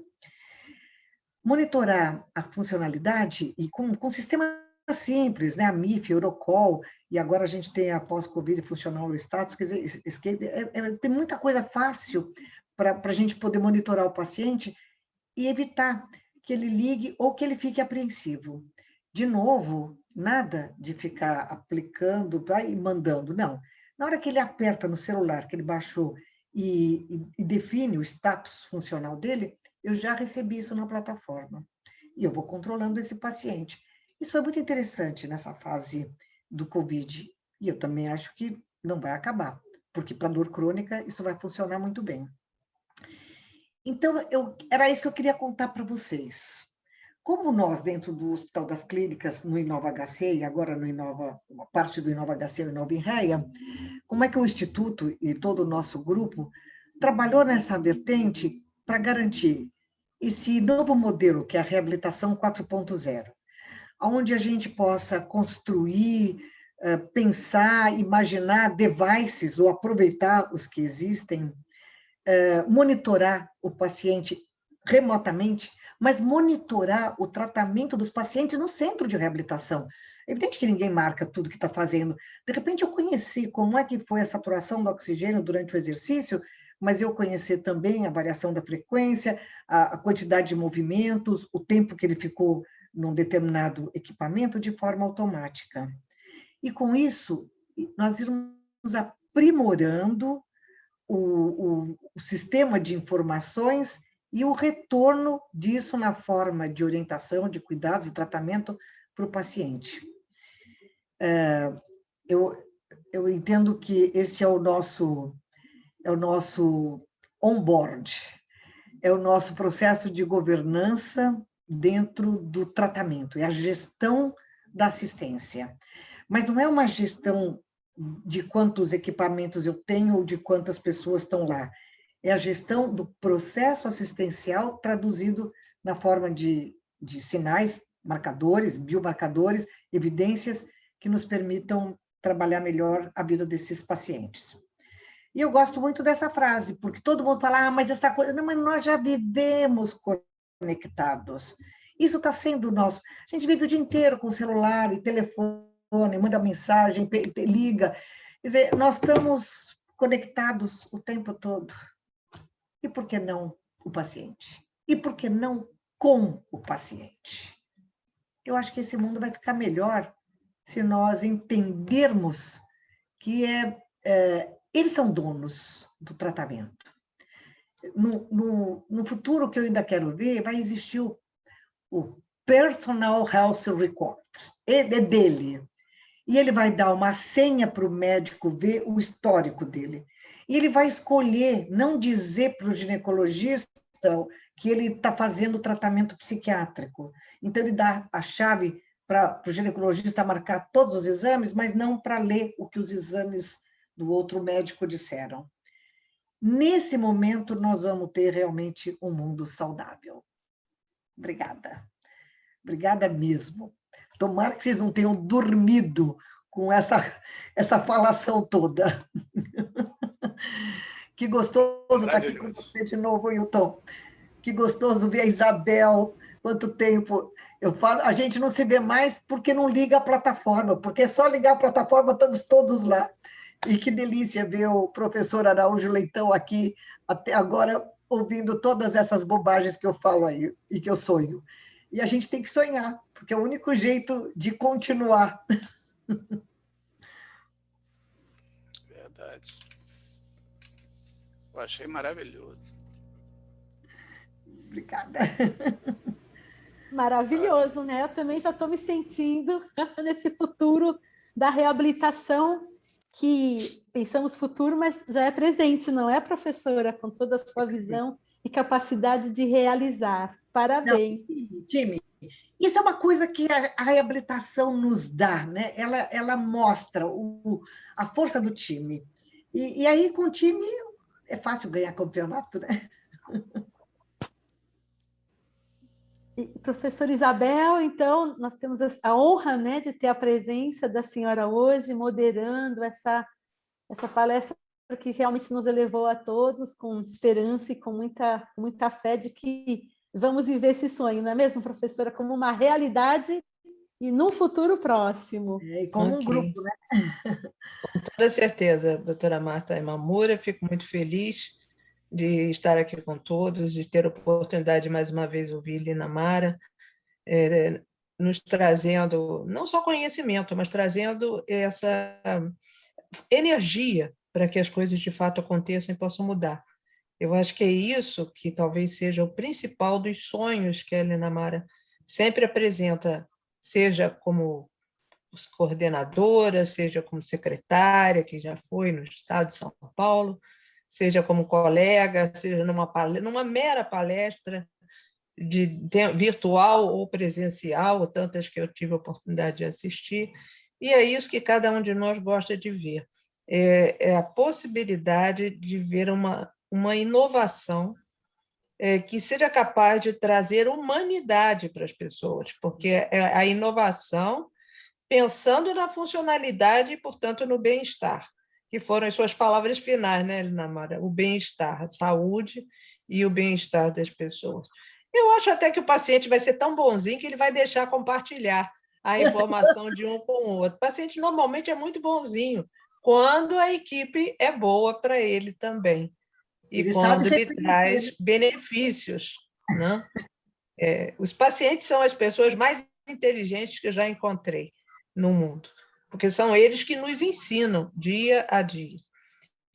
Monitorar a funcionalidade e com sistema simples, né? A MIF, Eurocall, e agora a gente tem a pós-Covid funcional status, quer dizer, Escape, tem muita coisa fácil para a gente poder monitorar o paciente e evitar que ele ligue ou que ele fique apreensivo. De novo, nada de ficar aplicando e mandando, não. Na hora que ele aperta no celular, que ele baixou e define o status funcional dele, eu já recebi isso na plataforma. E eu vou controlando esse paciente. Isso foi muito interessante nessa fase do COVID. E eu também acho que não vai acabar, porque para dor crônica isso vai funcionar muito bem. Então, era isso que eu queria contar para vocês. Como nós, dentro do Hospital das Clínicas, no Inova HC, e agora no uma parte do Inova HC e o Inova Inreia, como é que o Instituto e todo o nosso grupo trabalhou nessa vertente para garantir esse novo modelo, que é a reabilitação 4.0. onde a gente possa construir, pensar, imaginar devices ou aproveitar os que existem, monitorar o paciente remotamente, mas monitorar o tratamento dos pacientes no centro de reabilitação. É evidente que ninguém marca tudo que está fazendo. De repente, eu conheci como é que foi a saturação do oxigênio durante o exercício, mas eu conheci também a variação da frequência, a quantidade de movimentos, o tempo que ele ficou num determinado equipamento de forma automática. E, com isso, nós irmos aprimorando o sistema de informações e o retorno disso na forma de orientação, de cuidados, de tratamento para o paciente. Eu entendo que esse é o nosso on-board, é o nosso processo de governança dentro do tratamento, é a gestão da assistência. Mas não é uma gestão de quantos equipamentos eu tenho ou de quantas pessoas estão lá. É a gestão do processo assistencial traduzido na forma de sinais, marcadores, biomarcadores, evidências que nos permitam trabalhar melhor a vida desses pacientes. E eu gosto muito dessa frase, porque todo mundo fala, mas essa coisa... Não, mas nós já vivemos conectados. Isso está sendo nosso... A gente vive o dia inteiro com celular e telefone, manda mensagem, liga. Quer dizer, nós estamos conectados o tempo todo. E por que não o paciente? E por que não com o paciente? Eu acho que esse mundo vai ficar melhor se nós entendermos que eles são donos do tratamento. No futuro que eu ainda quero ver, vai existir o Personal Health Record. É dele. E ele vai dar uma senha para o médico ver o histórico dele. E ele vai escolher não dizer para o ginecologista que ele está fazendo tratamento psiquiátrico. Então, ele dá a chave para o ginecologista marcar todos os exames, mas não para ler o que os exames do outro médico disseram. Nesse momento, nós vamos ter realmente um mundo saudável. Obrigada. Obrigada mesmo. Tomara que vocês não tenham dormido com essa falação toda. Que gostoso estar aqui com você de novo, Hilton. Que gostoso ver a Isabel. Quanto tempo. Eu falo, a gente não se vê mais porque não liga a plataforma, porque é só ligar a plataforma, estamos todos lá. E que delícia ver o professor Araújo Leitão aqui, até agora, ouvindo todas essas bobagens que eu falo aí e que eu sonho. E a gente tem que sonhar, porque é o único jeito de continuar. Verdade. Eu achei maravilhoso. Obrigada. Maravilhoso, né? Eu também já estou me sentindo nesse futuro da reabilitação, que pensamos futuro, mas já é presente, não é, professora? Com toda a sua visão e capacidade de realizar. Parabéns. Não, time, isso é uma coisa que a reabilitação nos dá, né? Ela mostra a força do time. E aí, com o time, é fácil ganhar campeonato, né? Professora Isabel, então, nós temos a honra, né, de ter a presença da senhora hoje, moderando essa palestra que realmente nos elevou a todos com esperança e com muita fé de que vamos viver esse sonho, não é mesmo, professora? Como uma realidade e num futuro próximo. E como um grupo, né? Com toda certeza, doutora Marta Imamura, fico muito feliz de estar aqui com todos, de ter a oportunidade de mais uma vez ouvir Lina Mara, nos trazendo não só conhecimento, mas trazendo essa energia para que as coisas de fato aconteçam e possam mudar. Eu acho que é isso que talvez seja o principal dos sonhos que a Lina Mara sempre apresenta, seja como coordenadora, seja como secretária, que já foi no estado de São Paulo, seja como colega, seja numa mera palestra virtual ou presencial, tantas que eu tive a oportunidade de assistir, e é isso que cada um de nós gosta de ver. É a possibilidade de ver uma inovação que seja capaz de trazer humanidade para as pessoas, porque é a inovação pensando na funcionalidade e, portanto, no bem-estar, que foram as suas palavras finais, né, Linamara? O bem-estar, a saúde e o bem-estar das pessoas. Eu acho até que o paciente vai ser tão bonzinho que ele vai deixar compartilhar a informação de um com o outro. O paciente normalmente é muito bonzinho, quando a equipe é boa para ele também, e Ele quando sabe lhe traz benefícios, né? Os pacientes são as pessoas mais inteligentes que eu já encontrei no mundo, porque são eles que nos ensinam dia a dia.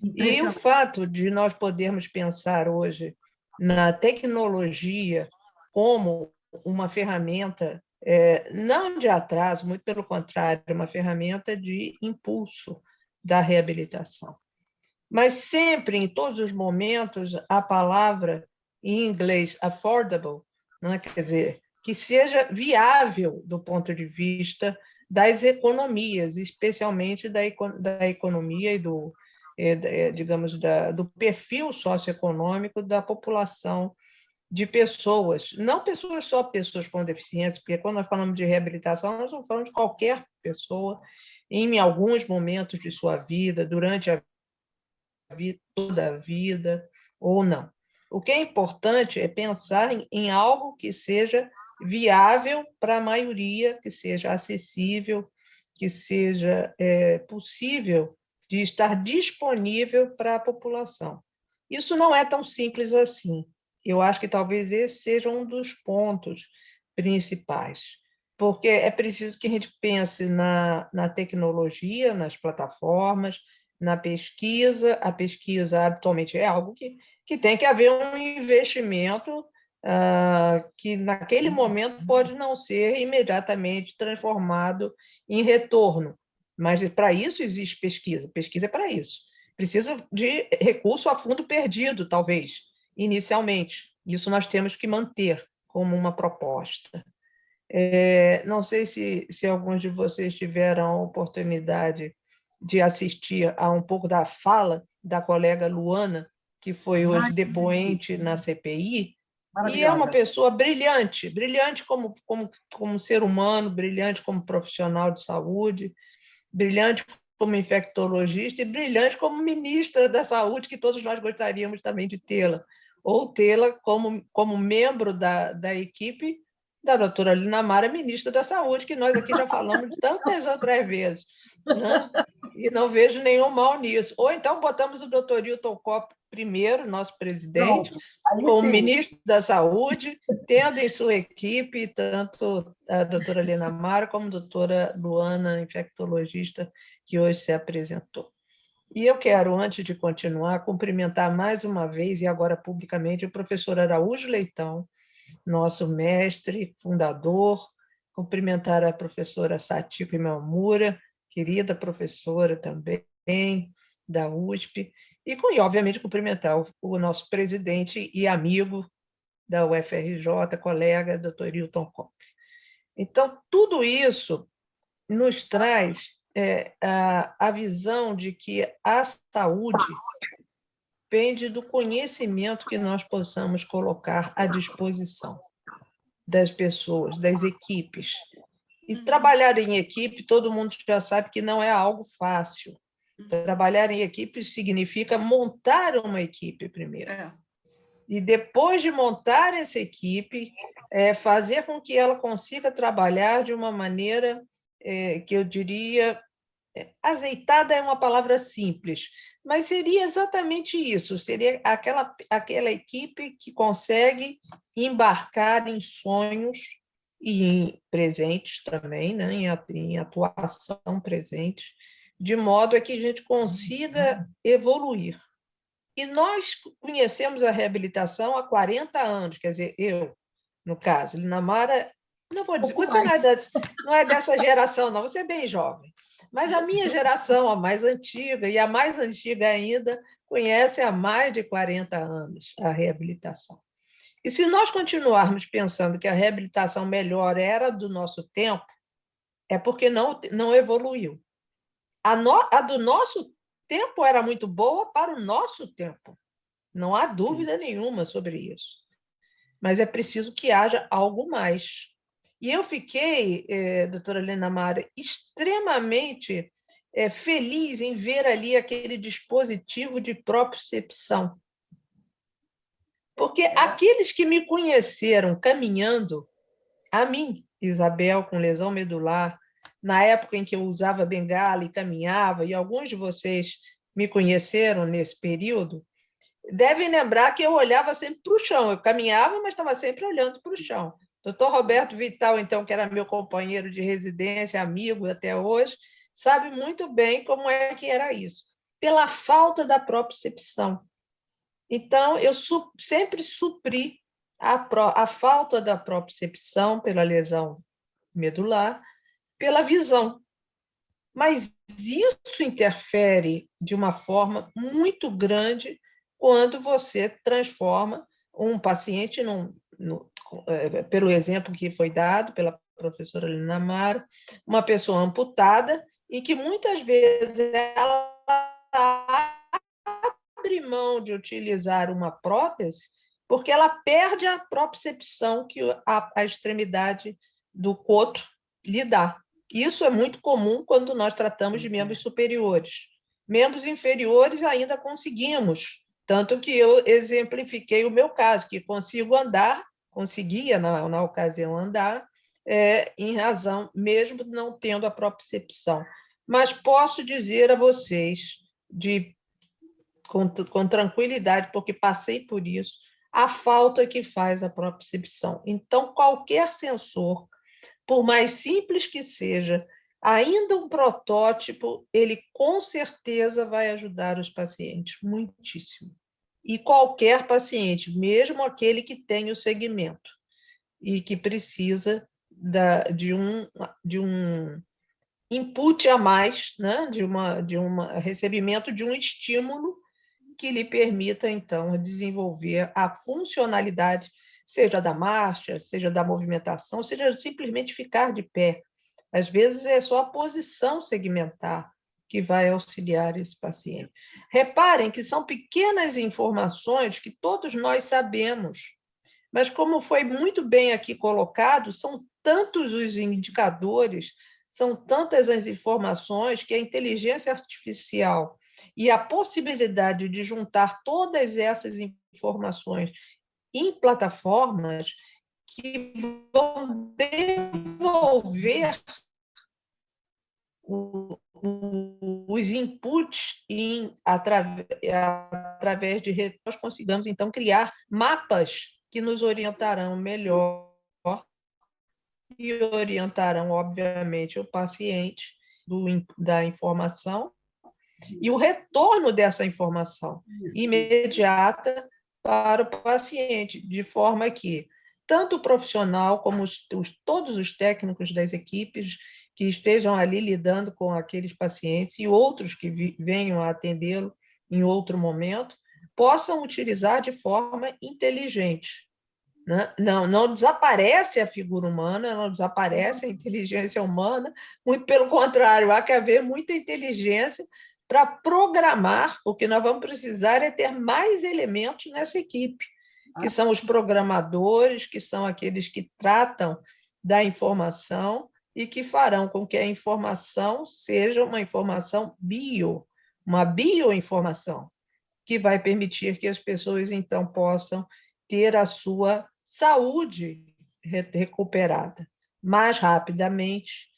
E o fato de nós podermos pensar hoje na tecnologia como uma ferramenta, não de atraso, muito pelo contrário, uma ferramenta de impulso da reabilitação. Mas sempre, em todos os momentos, a palavra, em inglês, affordable, né? Quer dizer, que seja viável do ponto de vista das economias, especialmente da economia e do, digamos, do perfil socioeconômico da população de pessoas, não pessoas só pessoas com deficiência, porque quando nós falamos de reabilitação, nós não falamos de qualquer pessoa, em alguns momentos de sua vida, durante toda a vida, ou não. O que é importante é pensar em algo que seja viável para a maioria, que seja acessível, que seja possível de estar disponível para a população. Isso não é tão simples assim. Eu acho que talvez esse seja um dos pontos principais, porque é preciso que a gente pense na tecnologia, nas plataformas, na pesquisa. A pesquisa habitualmente é algo que tem que haver um investimento que naquele momento pode não ser imediatamente transformado em retorno, mas para isso existe pesquisa. Pesquisa é para isso. Precisa de recurso a fundo perdido, talvez, inicialmente. Isso nós temos que manter como uma proposta. Não sei se alguns de vocês tiveram a oportunidade de assistir a um pouco da fala da colega Luana, que foi hoje depoente na CPI, e é uma pessoa brilhante, brilhante como ser humano, brilhante como profissional de saúde, brilhante como infectologista e brilhante como ministra da Saúde, que todos nós gostaríamos também de tê-la, ou tê-la como membro da equipe da doutora Linamara, ministra da Saúde, que nós aqui já falamos tantas outras vezes, né? E não vejo nenhum mal nisso. Ou então botamos o doutor Hilton Kopp primeiro, nosso presidente, como ministro da Saúde, tendo em sua equipe tanto a doutora Linamara como a doutora Luana, infectologista, que hoje se apresentou. E eu quero, antes de continuar, cumprimentar mais uma vez, e agora publicamente, o professor Araújo Leitão, nosso mestre, fundador, cumprimentar a professora Satiko Imamura, querida professora também da USP, e obviamente, cumprimentar o nosso presidente e amigo da UFRJ, colega, doutor Hilton Kopp. Então, tudo isso nos traz a visão de que a saúde depende do conhecimento que nós possamos colocar à disposição das pessoas, das equipes. E trabalhar em equipe, todo mundo já sabe que não é algo fácil. Trabalhar em equipe significa montar uma equipe primeiro. E depois de montar essa equipe, fazer com que ela consiga trabalhar de uma maneira que eu diria... azeitada é uma palavra simples, mas seria exatamente isso, seria aquela equipe que consegue embarcar em sonhos e em presentes também, né, em atuação presente, de modo a que a gente consiga evoluir. E nós conhecemos a reabilitação há 40 anos, quer dizer, eu, no caso, Linamara, não vou dizer, você não é dessa geração, não, você é bem jovem. Mas a minha geração, a mais antiga, e a mais antiga ainda, conhece há mais de 40 anos a reabilitação. E se nós continuarmos pensando que a reabilitação melhor era do nosso tempo, é porque não evoluiu. A do nosso tempo era muito boa para o nosso tempo. Não há dúvida nenhuma sobre isso. mas é preciso que haja algo mais. E eu fiquei, doutora Helena Mara, extremamente feliz em ver ali aquele dispositivo de propriocepção. Porque aqueles que me conheceram caminhando, a mim, Isabel, com lesão medular, na época em que eu usava bengala e caminhava, e alguns de vocês me conheceram nesse período, devem lembrar que eu olhava sempre para o chão. Eu caminhava, mas estava sempre olhando para o chão. Dr. Roberto Vital, então, que era meu companheiro de residência, amigo até hoje, sabe muito bem como é que era isso. Pela falta da propriocepção. Então, eu sempre supri a falta da propriocepção pela lesão medular, pela visão. Mas isso interfere de uma forma muito grande quando você transforma um paciente, pelo exemplo que foi dado pela professora Helena Mara, uma pessoa amputada, e que muitas vezes ela abre mão de utilizar uma prótese porque ela perde a propriocepção que a extremidade do coto lhe dá. Isso é muito comum quando nós tratamos de membros superiores. Membros inferiores ainda conseguimos, tanto que eu exemplifiquei o meu caso, que consigo andar, conseguia na ocasião andar, em razão, mesmo não tendo a propriocepção. Mas posso dizer a vocês, com tranquilidade, porque passei por isso, a falta que faz a propriocepção. Então, qualquer sensor, por mais simples que seja, ainda um protótipo, ele com certeza vai ajudar os pacientes, muitíssimo. E qualquer paciente, mesmo aquele que tem o segmento e que precisa de um input a mais, né? de um recebimento de um estímulo que lhe permita, então, desenvolver a funcionalidade, seja da marcha, seja da movimentação, seja simplesmente ficar de pé. Às vezes é só a posição segmentar que vai auxiliar esse paciente. Reparem que são pequenas informações que todos nós sabemos, mas como foi muito bem aqui colocado, são tantos os indicadores, são tantas as informações que a inteligência artificial e a possibilidade de juntar todas essas informações em plataformas que vão desenvolver os inputs através de redes, nós consigamos, então, criar mapas que nos orientarão melhor e orientarão, obviamente, o paciente da informação e o retorno dessa informação imediata para o paciente, de forma que tanto o profissional como todos os técnicos das equipes que estejam ali lidando com aqueles pacientes e outros que venham a atendê-lo em outro momento, possam utilizar de forma inteligente. Não desaparece a figura humana, não desaparece a inteligência humana, muito pelo contrário, há que haver muita inteligência para programar. O que nós vamos precisar é ter mais elementos nessa equipe, que são os programadores, que são aqueles que tratam da informação e que farão com que a informação seja uma informação uma bioinformação, que vai permitir que as pessoas, então, possam ter a sua saúde recuperada mais rapidamente.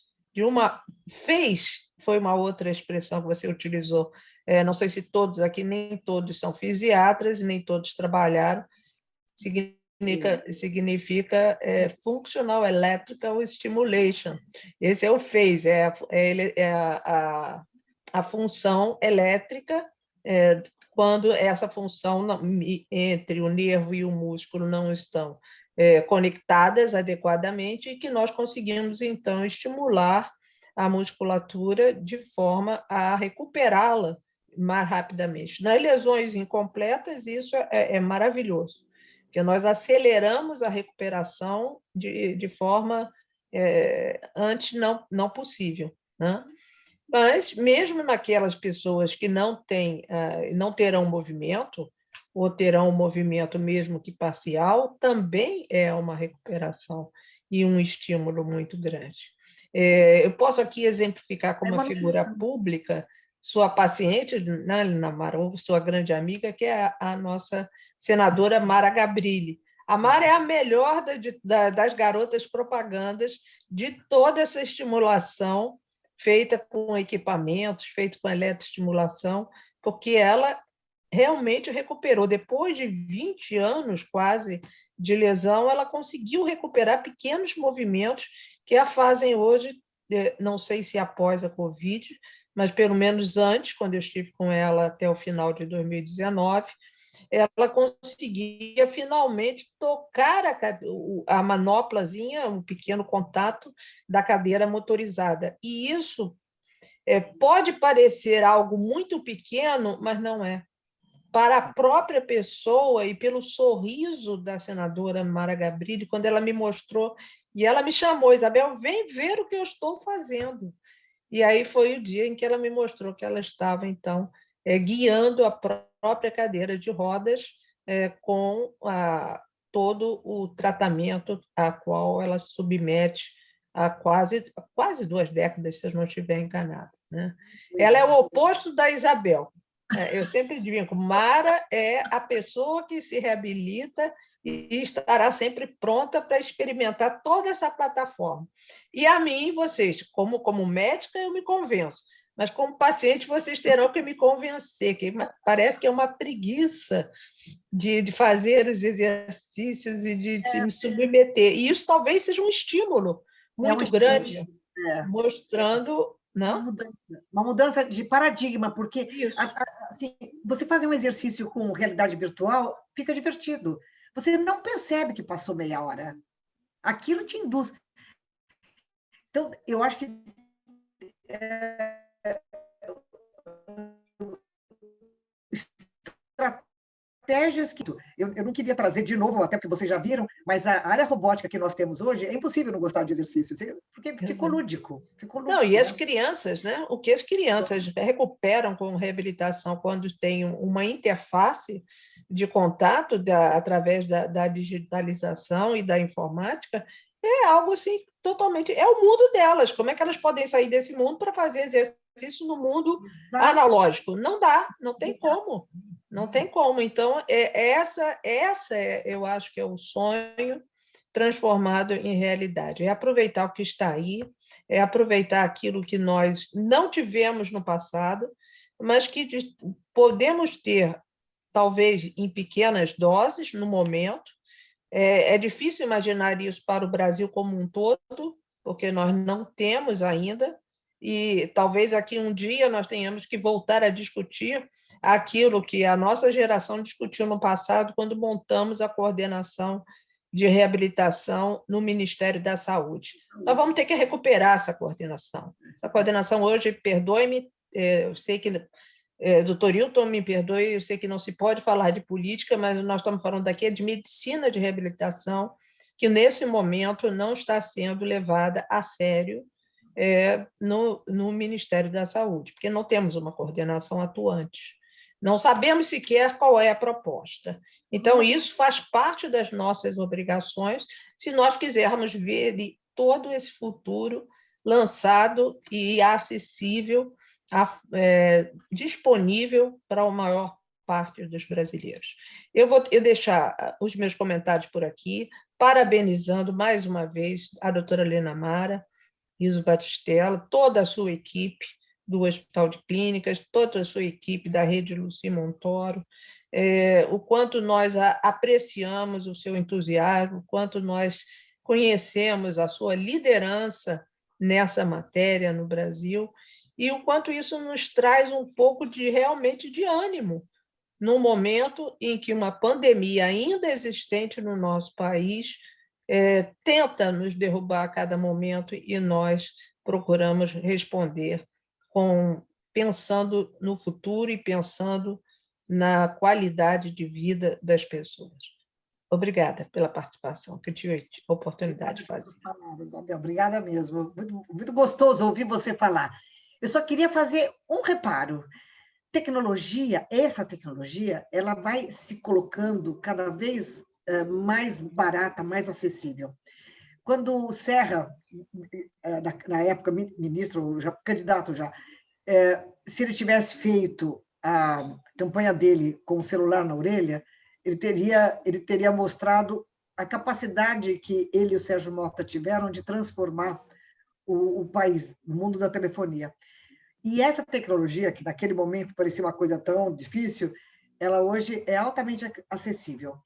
Foi uma outra expressão que você utilizou, não sei se todos aqui, nem todos são fisiatras, nem todos trabalharam, significa Functional Electrical Stimulation. Esse é o phase, a função elétrica, quando essa função entre o nervo e o músculo não estão conectadas adequadamente, e que nós conseguimos, então, estimular a musculatura de forma a recuperá-la mais rapidamente. Nas lesões incompletas, isso é maravilhoso, porque nós aceleramos a recuperação de forma antes não possível, né? Mas, mesmo naquelas pessoas que não terão movimento, ou terão um movimento mesmo que parcial, também é uma recuperação e um estímulo muito grande. Eu posso aqui exemplificar com uma figura pública, sua paciente, né, Lina Mara, sua grande amiga, que é a nossa senadora Mara Gabrilli. A Mara é a melhor das garotas propagandas de toda essa estimulação feita com equipamentos, feita com eletroestimulação, porque ela realmente recuperou. Depois de 20 anos quase de lesão, ela conseguiu recuperar pequenos movimentos que a fazem hoje, não sei se após a Covid, mas pelo menos antes, quando eu estive com ela até o final de 2019, ela conseguia finalmente tocar a manoplazinha, um pequeno contato da cadeira motorizada. E isso pode parecer algo muito pequeno, mas não é. Para a própria pessoa e pelo sorriso da senadora Mara Gabrilli, quando ela me mostrou, e ela me chamou, Isabel, vem ver o que eu estou fazendo. E aí foi o dia em que ela me mostrou que ela estava, então, guiando a própria cadeira de rodas com todo o tratamento a qual ela se submete há quase 2 décadas, se eu não estiver enganada, né? Ela é o oposto da Isabel. Eu sempre digo, Mara é a pessoa que se reabilita e estará sempre pronta para experimentar toda essa plataforma. E a mim, vocês, como médica, eu me convenço, mas como paciente, vocês terão que me convencer, que parece que é uma preguiça de fazer os exercícios e de me submeter. E isso talvez seja um estímulo muito grande, mostrando... Não? Uma mudança de paradigma, porque assim, você fazer um exercício com realidade virtual fica divertido. Você não percebe que passou meia hora. Aquilo te induz. Então, eu acho que estratégias que... Eu não queria trazer de novo, até porque vocês já viram, mas a área robótica que nós temos hoje, é impossível não gostar de exercício, porque ficou lúdico. Não, e as crianças, né? O que as crianças recuperam com reabilitação quando tem uma interface de contato através da digitalização e da informática, é algo assim totalmente... É o mundo delas. Como é que elas podem sair desse mundo para fazer exercício no mundo analógico? Não dá, não tem como. Não tem como. Então, eu acho que é o sonho transformado em realidade. É aproveitar o que está aí, é aproveitar aquilo que nós não tivemos no passado, mas que podemos ter, talvez, em pequenas doses, no momento. É difícil imaginar isso para o Brasil como um todo, porque nós não temos ainda, e talvez aqui um dia nós tenhamos que voltar a discutir aquilo que a nossa geração discutiu no passado, quando montamos a coordenação de reabilitação no Ministério da Saúde. Nós vamos ter que recuperar essa coordenação. Essa coordenação hoje, perdoe-me, eu sei que... Doutor Hilton, me perdoe, eu sei que não se pode falar de política, mas nós estamos falando aqui de medicina de reabilitação, que nesse momento não está sendo levada a sério no Ministério da Saúde, porque não temos uma coordenação atuante. Não sabemos sequer qual é a proposta. Então, isso faz parte das nossas obrigações, se nós quisermos ver todo esse futuro lançado e acessível, disponível para a maior parte dos brasileiros. Eu vou deixar os meus comentários por aqui, parabenizando mais uma vez a doutora Lina Mara, Riso Batistella, toda a sua equipe do Hospital de Clínicas, toda a sua equipe da Rede Luci Montoro, o quanto nós apreciamos o seu entusiasmo, o quanto nós conhecemos a sua liderança nessa matéria no Brasil, e o quanto isso nos traz um pouco realmente de ânimo, num momento em que uma pandemia ainda existente no nosso país tenta nos derrubar a cada momento, e nós procuramos responder pensando no futuro e pensando na qualidade de vida das pessoas. Obrigada pela participação, que eu tive a oportunidade de fazer. Obrigada mesmo. Muito, muito gostoso ouvir você falar. Eu só queria fazer um reparo. tecnologia, essa tecnologia, ela vai se colocando cada vez mais barata, mais acessível. Quando o Serra, na época ministro, candidato já, se ele tivesse feito a campanha dele com o celular na orelha, ele teria mostrado a capacidade que ele e o Sérgio Mota tiveram de transformar o país, o mundo da telefonia. E essa tecnologia, que naquele momento parecia uma coisa tão difícil, ela hoje é altamente acessível.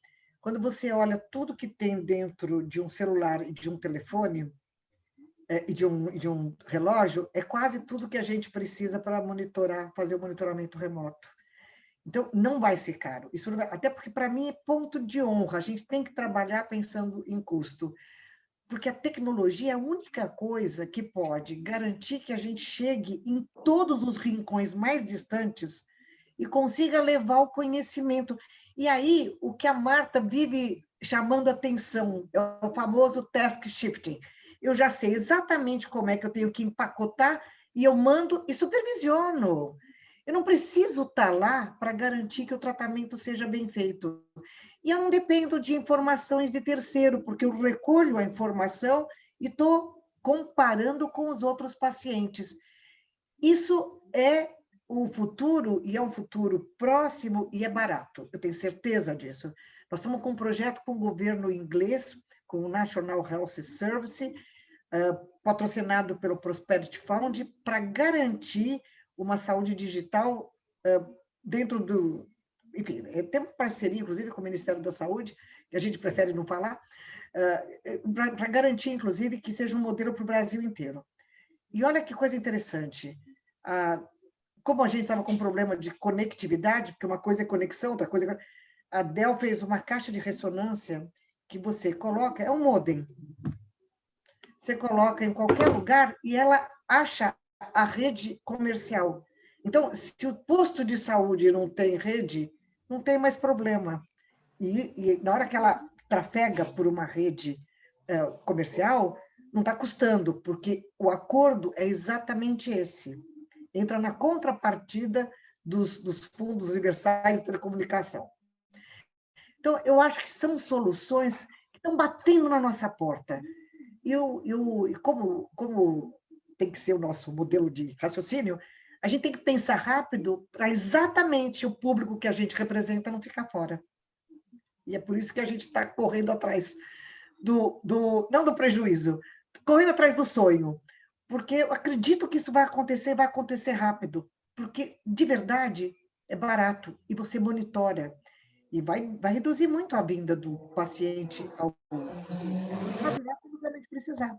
Quando você olha tudo que tem dentro de um celular e de um telefone, e de um relógio, é quase tudo que a gente precisa para monitorar, fazer o monitoramento remoto. Então, não vai ser caro. Isso até porque, para mim, é ponto de honra. A gente tem que trabalhar pensando em custo. Porque a tecnologia é a única coisa que pode garantir que a gente chegue em todos os rincões mais distantes e consiga levar o conhecimento. E aí, o que a Marta vive chamando atenção é o famoso task shifting. Eu já sei exatamente como é que eu tenho que empacotar e eu mando e supervisiono. Eu não preciso estar lá para garantir que o tratamento seja bem feito. E eu não dependo de informações de terceiro, porque eu recolho a informação e estou comparando com os outros pacientes. Isso é o futuro, e é um futuro próximo e é barato, eu tenho certeza disso. Nós estamos com um projeto com o governo inglês, com o National Health Service, patrocinado pelo Prosperity Fund, para garantir uma saúde digital dentro do... Enfim, tem uma parceria, inclusive, com o Ministério da Saúde, que a gente prefere não falar, para garantir, inclusive, que seja um modelo para o Brasil inteiro. E olha que coisa interessante. Como a gente estava com um problema de conectividade, porque uma coisa é conexão, outra coisa é... A Dell fez uma caixa de ressonância que você coloca, é um modem. Você coloca em qualquer lugar e ela acha a rede comercial. Então, se o posto de saúde não tem rede, não tem mais problema. E na hora que ela trafega por uma rede comercial, não está custando, porque o acordo é exatamente esse. Entra na contrapartida dos fundos universais de telecomunicação. Então, eu acho que são soluções que estão batendo na nossa porta. E como tem que ser o nosso modelo de raciocínio, a gente tem que pensar rápido para exatamente o público que a gente representa não ficar fora. E é por isso que a gente está correndo atrás não do prejuízo, correndo atrás do sonho. Porque eu acredito que isso vai acontecer rápido. Porque, de verdade, é barato e você monitora. E vai reduzir muito a vinda do paciente ao laboratório quando realmente precisar.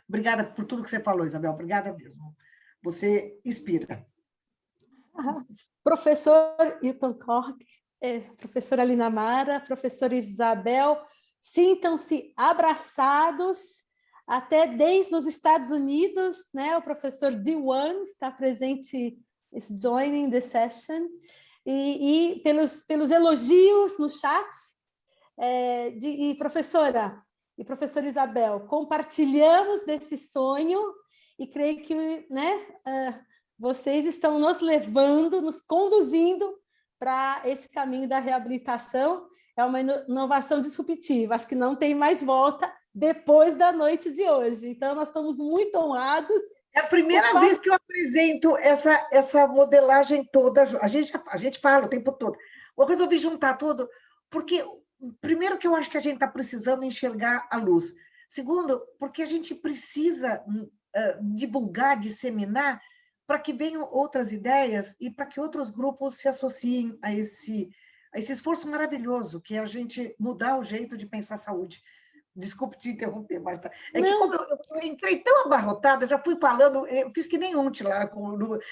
Obrigada por tudo que você falou, Isabel. Obrigada mesmo. Você inspira. Professor Hilton Korg, professora Lina Mara, professora Isabel, sintam-se abraçados, até desde os Estados Unidos, né? O professor Diwan está presente, is joining the session, e pelos elogios no chat, e professora Isabel, compartilhamos desse sonho e creio que, né, vocês estão nos levando, nos conduzindo para esse caminho da reabilitação. É uma inovação disruptiva, acho que não tem mais volta depois da noite de hoje. Então, nós estamos muito honrados. É a primeira vez que eu apresento essa modelagem toda. A gente fala o tempo todo. Eu resolvi juntar tudo, porque, primeiro, que eu acho que a gente está precisando enxergar a luz. Segundo, porque a gente precisa divulgar, disseminar, para que venham outras ideias e para que outros grupos se associem a esse esforço maravilhoso, que é a gente mudar o jeito de pensar saúde. Desculpe te interromper, Marta. É que como eu entrei tão abarrotada, eu já fui falando, eu fiz que nem ontem lá,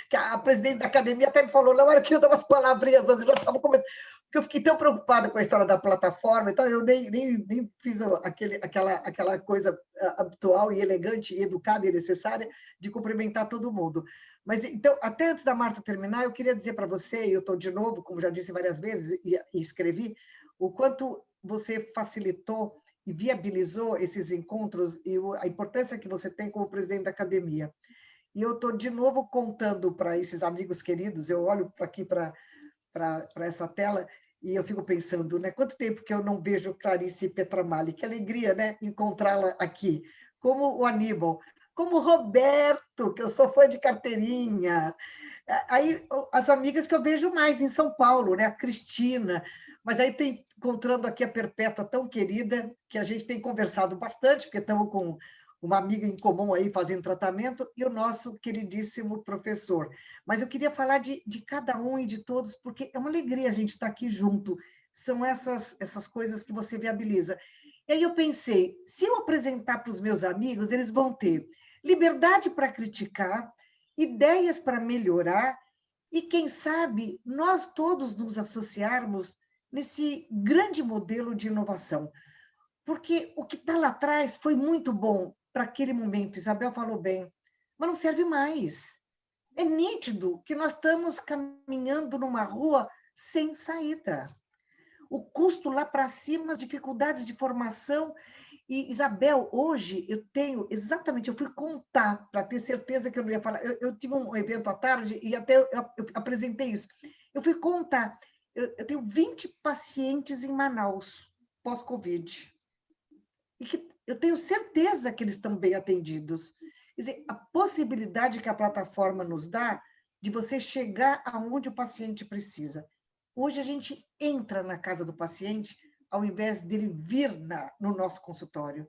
que a presidente da academia até me falou, na hora que eu dava as palavrinhas, eu já estava começando, porque eu fiquei tão preocupada com a história da plataforma, então eu nem fiz aquela coisa habitual e elegante, e educada e necessária de cumprimentar todo mundo. Mas, então, até antes da Marta terminar, eu queria dizer para você, e eu estou de novo, como já disse várias vezes, e escrevi, o quanto você facilitou e viabilizou esses encontros e a importância que você tem como presidente da academia. E eu estou de novo contando para esses amigos queridos, eu olho aqui para essa tela e eu fico pensando, né? Quanto tempo que eu não vejo Clarice Petramalli, que alegria, né? Encontrá-la aqui. Como o Aníbal, como o Roberto, que eu sou fã de carteirinha. Aí, as amigas que eu vejo mais em São Paulo, né? A Cristina. Mas aí estou encontrando aqui a Perpétua, tão querida, que a gente tem conversado bastante, porque estamos com uma amiga em comum aí fazendo tratamento, e o nosso queridíssimo professor. Mas eu queria falar de cada um e de todos, porque é uma alegria a gente estar aqui junto. São essas coisas que você viabiliza. E aí eu pensei, se eu apresentar para os meus amigos, eles vão ter liberdade para criticar, ideias para melhorar, e quem sabe nós todos nos associarmos nesse grande modelo de inovação. Porque o que está lá atrás foi muito bom para aquele momento, Isabel falou bem, mas não serve mais. É nítido que nós estamos caminhando numa rua sem saída. O custo lá para cima, as dificuldades de formação. E, Isabel, hoje eu tenho exatamente, eu fui contar, para ter certeza que eu não ia falar, eu tive um evento à tarde e até eu apresentei isso. Eu fui contar, eu tenho 20 pacientes em Manaus, pós-Covid. E que eu tenho certeza que eles estão bem atendidos. Quer dizer, a possibilidade que a plataforma nos dá de você chegar aonde o paciente precisa. Hoje a gente entra na casa do paciente ao invés dele vir no nosso consultório.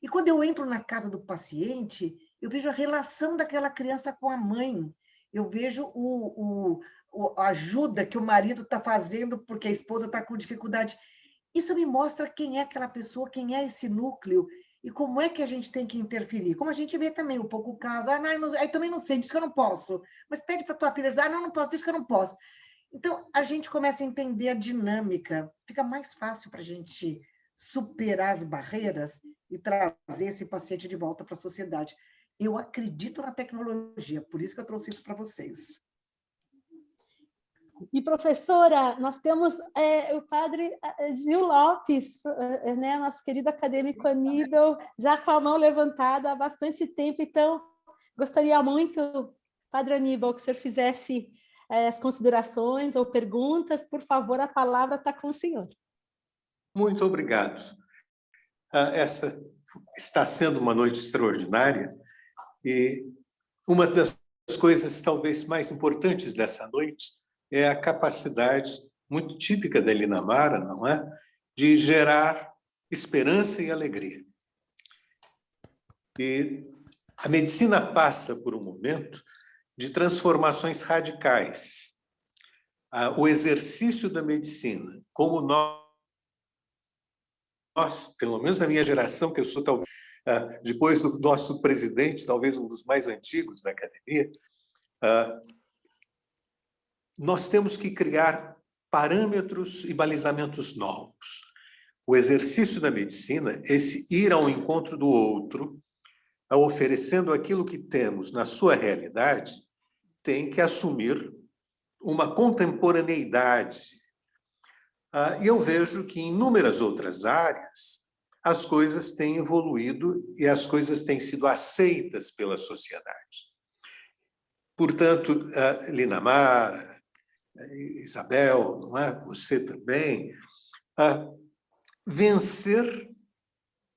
E quando eu entro na casa do paciente, eu vejo a relação daquela criança com a mãe. Eu vejo a ajuda que o marido está fazendo porque a esposa está com dificuldade. Isso me mostra quem é aquela pessoa, quem é esse núcleo e como é que a gente tem que interferir. Como a gente vê também um pouco o caso, aí também não sei, diz que eu não posso, mas pede para tua filha ajudar, não posso, diz que eu não posso. Então, a gente começa a entender a dinâmica, fica mais fácil para a gente superar as barreiras e trazer esse paciente de volta para a sociedade. Eu acredito na tecnologia, por isso que eu trouxe isso para vocês. E, professora, nós temos o padre Gil Lopes, né, nosso querido acadêmico Aníbal, já com a mão levantada há bastante tempo, então gostaria muito, padre Aníbal, que o senhor fizesse as considerações ou perguntas. Por favor, a palavra está com o senhor. Muito obrigado. Essa está sendo uma noite extraordinária e uma das coisas talvez mais importantes dessa noite é a capacidade muito típica da Linamara, não é? De gerar esperança e alegria. E a medicina passa por um momento de transformações radicais. O exercício da medicina, como nós, pelo menos na minha geração, que eu sou talvez, depois do nosso presidente, talvez um dos mais antigos da academia, nós temos que criar parâmetros e balizamentos novos. O exercício da medicina, esse ir ao encontro do outro, oferecendo aquilo que temos na sua realidade, tem que assumir uma contemporaneidade. E eu vejo que em inúmeras outras áreas as coisas têm evoluído e as coisas têm sido aceitas pela sociedade. Portanto, Linamara, Isabel, não é? Você também, vencer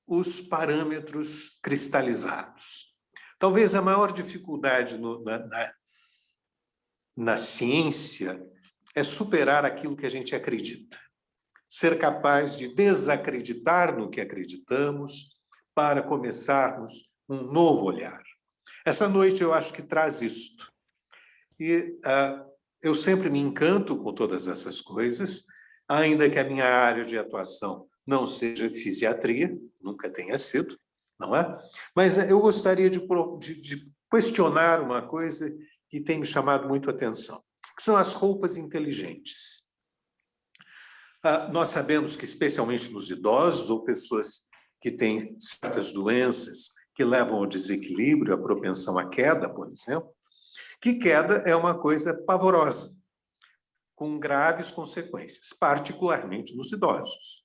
os parâmetros cristalizados. Talvez a maior dificuldade na ciência é superar aquilo que a gente acredita. Ser capaz de desacreditar no que acreditamos para começarmos um novo olhar. Essa noite eu acho que traz isto. E eu sempre me encanto com todas essas coisas, ainda que a minha área de atuação não seja fisiatria, nunca tenha sido, não é? Mas eu gostaria de questionar uma coisa que tem me chamado muito a atenção, que são as roupas inteligentes. Nós sabemos que, especialmente nos idosos ou pessoas que têm certas doenças que levam ao desequilíbrio, à propensão à queda, por exemplo, que queda é uma coisa pavorosa, com graves consequências, particularmente nos idosos.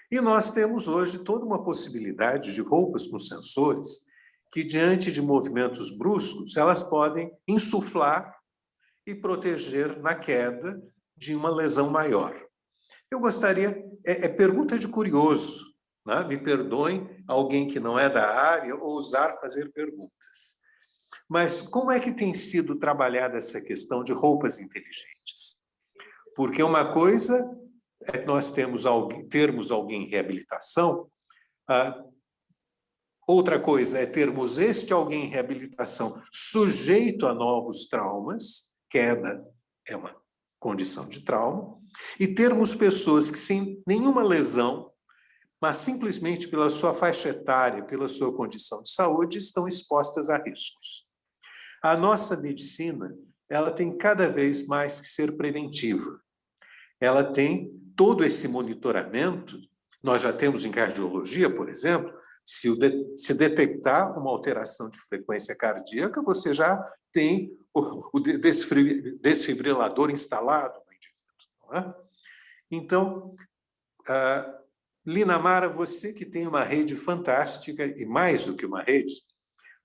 E nós temos hoje toda uma possibilidade de roupas com sensores que, diante de movimentos bruscos, elas podem insuflar e proteger na queda de uma lesão maior. Eu gostaria, pergunta de curioso, né? Me perdoem alguém que não é da área ousar fazer perguntas. Mas como é que tem sido trabalhada essa questão de roupas inteligentes? Porque uma coisa é nós termos alguém em reabilitação, outra coisa é termos este alguém em reabilitação sujeito a novos traumas, queda é uma condição de trauma, e termos pessoas que sem nenhuma lesão, mas simplesmente pela sua faixa etária, pela sua condição de saúde, estão expostas a riscos. A nossa medicina, ela tem cada vez mais que ser preventiva. Ela tem todo esse monitoramento. Nós já temos em cardiologia, por exemplo, se detectar uma alteração de frequência cardíaca, você já tem o desfibrilador instalado no indivíduo. Não é? Então, Lina Mara, você que tem uma rede fantástica, e mais do que uma rede,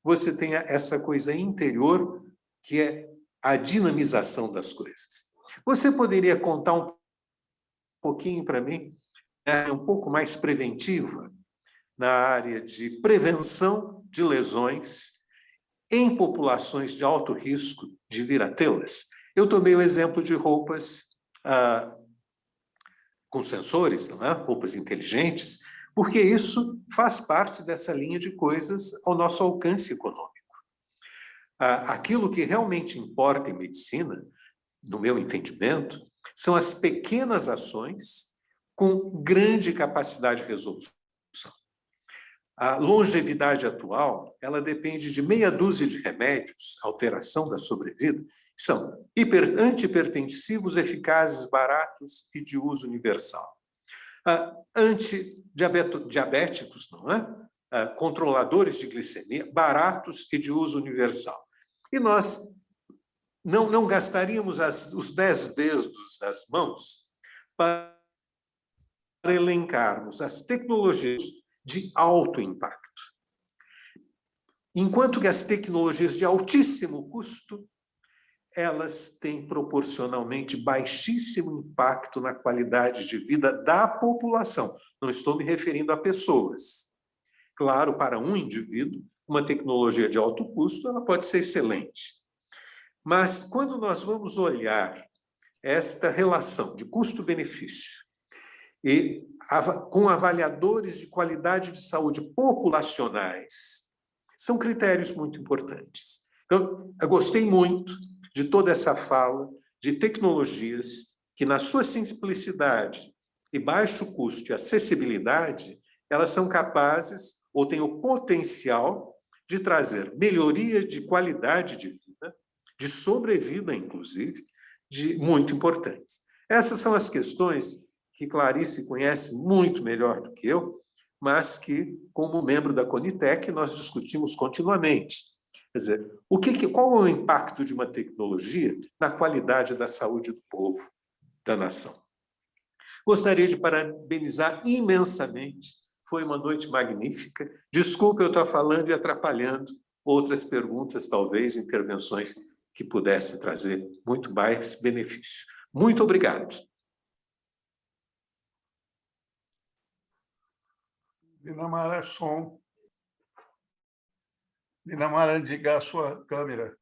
você tem essa coisa interior, que é a dinamização das coisas. Você poderia contar um pouquinho para mim, um pouco mais preventiva, na área de prevenção de lesões em populações de alto risco de vir a tê-las? Eu tomei o exemplo de roupas com sensores, não é? Roupas inteligentes, porque isso faz parte dessa linha de coisas ao nosso alcance econômico. Aquilo que realmente importa em medicina, no meu entendimento, são as pequenas ações com grande capacidade de resolução. A longevidade atual, ela depende de meia dúzia de remédios, alteração da sobrevida, que são antihipertensivos eficazes, baratos e de uso universal. Antidiabéticos, não é? Controladores de glicemia, baratos e de uso universal. E nós não gastaríamos os 10 dedos das mãos para elencarmos as tecnologias de alto impacto. Enquanto que as tecnologias de altíssimo custo, elas têm proporcionalmente baixíssimo impacto na qualidade de vida da população. Não estou me referindo a pessoas. Claro, para um indivíduo, uma tecnologia de alto custo, ela pode ser excelente. Mas quando nós vamos olhar esta relação de custo-benefício e com avaliadores de qualidade de saúde populacionais, são critérios muito importantes. Então, eu gostei muito de toda essa fala de tecnologias que, na sua simplicidade e baixo custo e acessibilidade, elas são capazes ou têm o potencial de trazer melhoria de qualidade de vida, de sobrevida, inclusive, muito importantes. Essas são as questões que Clarice conhece muito melhor do que eu, mas que, como membro da Conitec, nós discutimos continuamente. Quer dizer, qual é o impacto de uma tecnologia na qualidade da saúde do povo, da nação? Gostaria de parabenizar imensamente. Foi uma noite magnífica. Desculpe eu estar falando e atrapalhando outras perguntas, talvez, intervenções que pudessem trazer muito mais benefício. Muito obrigado. Lina Mara, som. Lina Mara, ligar a sua câmera.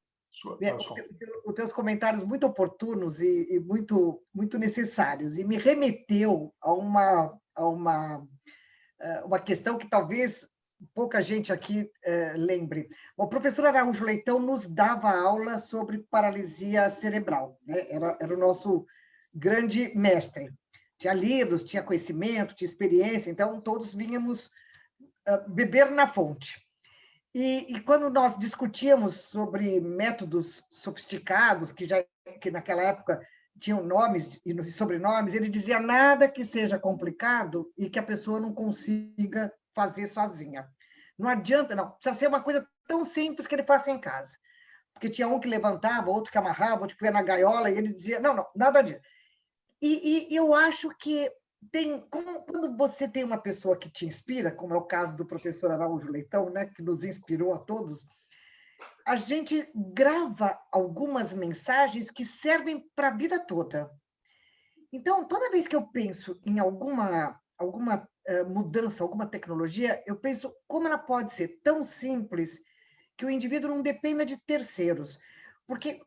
Os teus comentários muito oportunos e muito necessários, e me remeteu a uma questão que talvez pouca gente aqui lembre. O professor Araújo Leitão nos dava aula sobre paralisia cerebral, né? Era o nosso grande mestre. Tinha livros, tinha conhecimento, tinha experiência, então todos vínhamos beber na fonte. E quando nós discutíamos sobre métodos sofisticados, que naquela época tinham nomes e sobrenomes, ele dizia nada que seja complicado e que a pessoa não consiga fazer sozinha. Não adianta, não. Precisa ser uma coisa tão simples que ele faça em casa. Porque tinha um que levantava, outro que amarrava, outro que ia na gaiola, e ele dizia, não, nada disso. E eu acho que quando você tem uma pessoa que te inspira, como é o caso do professor Araújo Leitão, né, que nos inspirou a todos, a gente grava algumas mensagens que servem para a vida toda. Então, toda vez que eu penso em alguma mudança, alguma tecnologia, eu penso como ela pode ser tão simples que o indivíduo não dependa de terceiros. Porque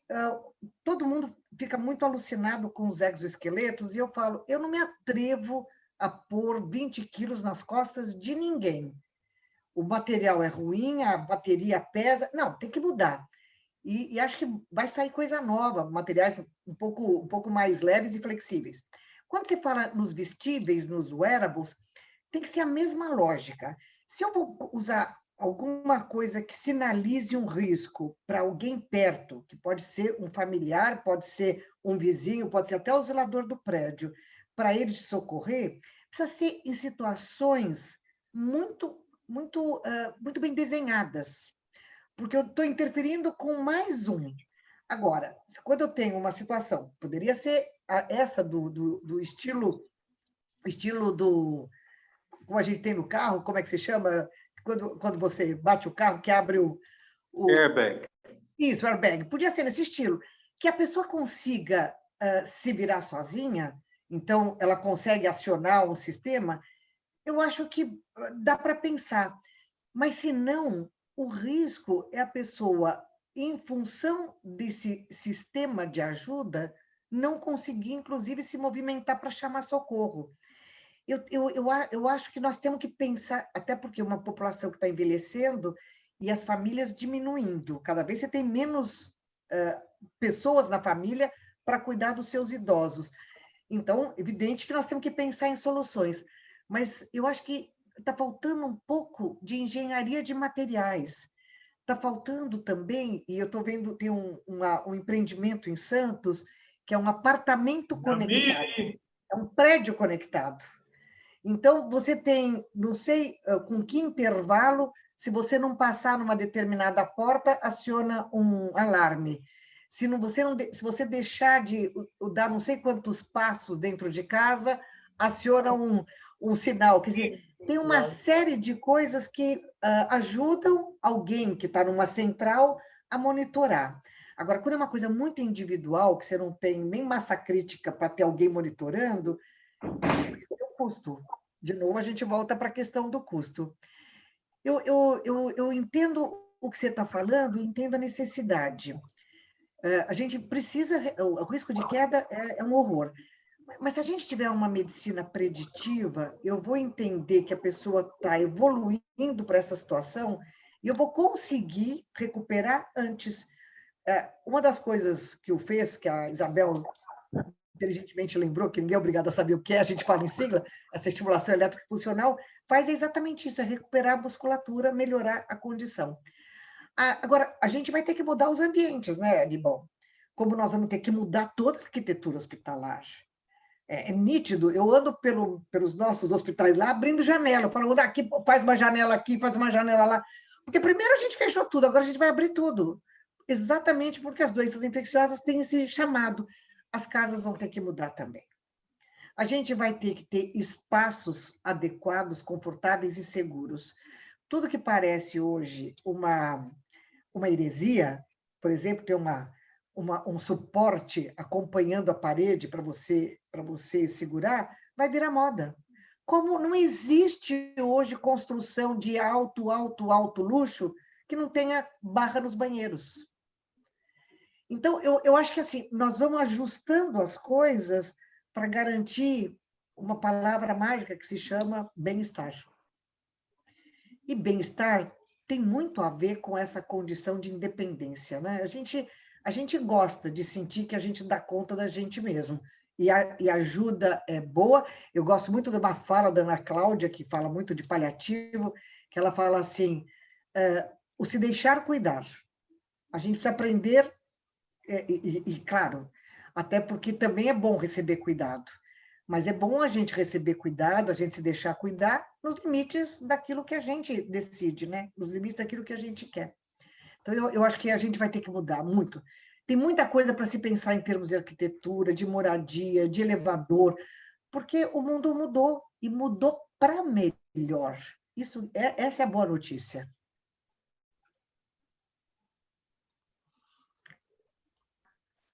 todo mundo fica muito alucinado com os exoesqueletos, e eu falo, eu não me atrevo a pôr 20 quilos nas costas de ninguém. O material é ruim, a bateria pesa. Não, tem que mudar. E acho que vai sair coisa nova, materiais um pouco mais leves e flexíveis. Quando você fala nos vestíveis, nos wearables, tem que ser a mesma lógica. Se eu vou usar alguma coisa que sinalize um risco para alguém perto, que pode ser um familiar, pode ser um vizinho, pode ser até o zelador do prédio, para ele te socorrer, precisa ser em situações muito bem desenhadas, porque eu estou interferindo com mais um. Agora, quando eu tenho uma situação, poderia ser essa do estilo do... Como a gente tem no carro, como é que se chama? Quando você bate o carro, que abre o... Airbag. Isso, airbag. Podia ser nesse estilo, que a pessoa consiga se virar sozinha, então ela consegue acionar um sistema, eu acho que dá para pensar. Mas, se não, o risco é a pessoa, em função desse sistema de ajuda, não conseguir, inclusive, se movimentar para chamar socorro. Eu acho que nós temos que pensar, até porque uma população que está envelhecendo e as famílias diminuindo, cada vez você tem menos pessoas na família para cuidar dos seus idosos. Então, evidente que nós temos que pensar em soluções, mas eu acho que está faltando um pouco de engenharia de materiais. Está faltando também, e eu estou vendo, tem um empreendimento em Santos, que é um apartamento conectado, é um prédio conectado. Então, você tem, não sei com que intervalo, se você não passar numa determinada porta, aciona um alarme. Se você deixar de dar não sei quantos passos dentro de casa, aciona um sinal. Quer dizer, tem uma série de coisas que ajudam alguém que está numa central a monitorar. Agora, quando é uma coisa muito individual, que você não tem nem massa crítica para ter alguém monitorando, é o custo. De novo, a gente volta para a questão do custo. Eu entendo o que você está falando, entendo a necessidade. A gente precisa... O risco de queda é um horror. Mas se a gente tiver uma medicina preditiva, eu vou entender que a pessoa está evoluindo para essa situação e eu vou conseguir recuperar antes. Uma das coisas que o fez, que a Isabel inteligentemente lembrou, que ninguém é obrigado a saber o que é, a gente fala em sigla, essa estimulação elétrica funcional, faz exatamente isso, é recuperar a musculatura, melhorar a condição. Agora, a gente vai ter que mudar os ambientes, né, Libão? Como nós vamos ter que mudar toda a arquitetura hospitalar. É nítido, eu ando pelos nossos hospitais lá, abrindo janela, falando, aqui, faz uma janela aqui, faz uma janela lá. Porque primeiro a gente fechou tudo, agora a gente vai abrir tudo. Exatamente porque as doenças infecciosas têm esse chamado. As casas vão ter que mudar também. A gente vai ter que ter espaços adequados, confortáveis e seguros. Tudo que parece hoje uma heresia, por exemplo, ter um suporte acompanhando a parede para você segurar, vai virar moda. Como não existe hoje construção de alto luxo que não tenha barra nos banheiros. Então, eu acho que assim, nós vamos ajustando as coisas para garantir uma palavra mágica que se chama bem-estar. E bem-estar tem muito a ver com essa condição de independência, né? A gente gosta de sentir que a gente dá conta da gente mesmo. E a ajuda é boa. Eu gosto muito de uma fala da Ana Cláudia, que fala muito de paliativo, que ela fala assim, o se deixar cuidar. A gente precisa aprender, claro, até porque também é bom receber cuidado, mas é bom a gente receber cuidado, a gente se deixar cuidar nos limites daquilo que a gente decide, né? Nos limites daquilo que a gente quer. Então, eu acho que a gente vai ter que mudar muito. Tem muita coisa para se pensar em termos de arquitetura, de moradia, de elevador. porque o mundo mudou, e mudou para melhor. Essa é a boa notícia.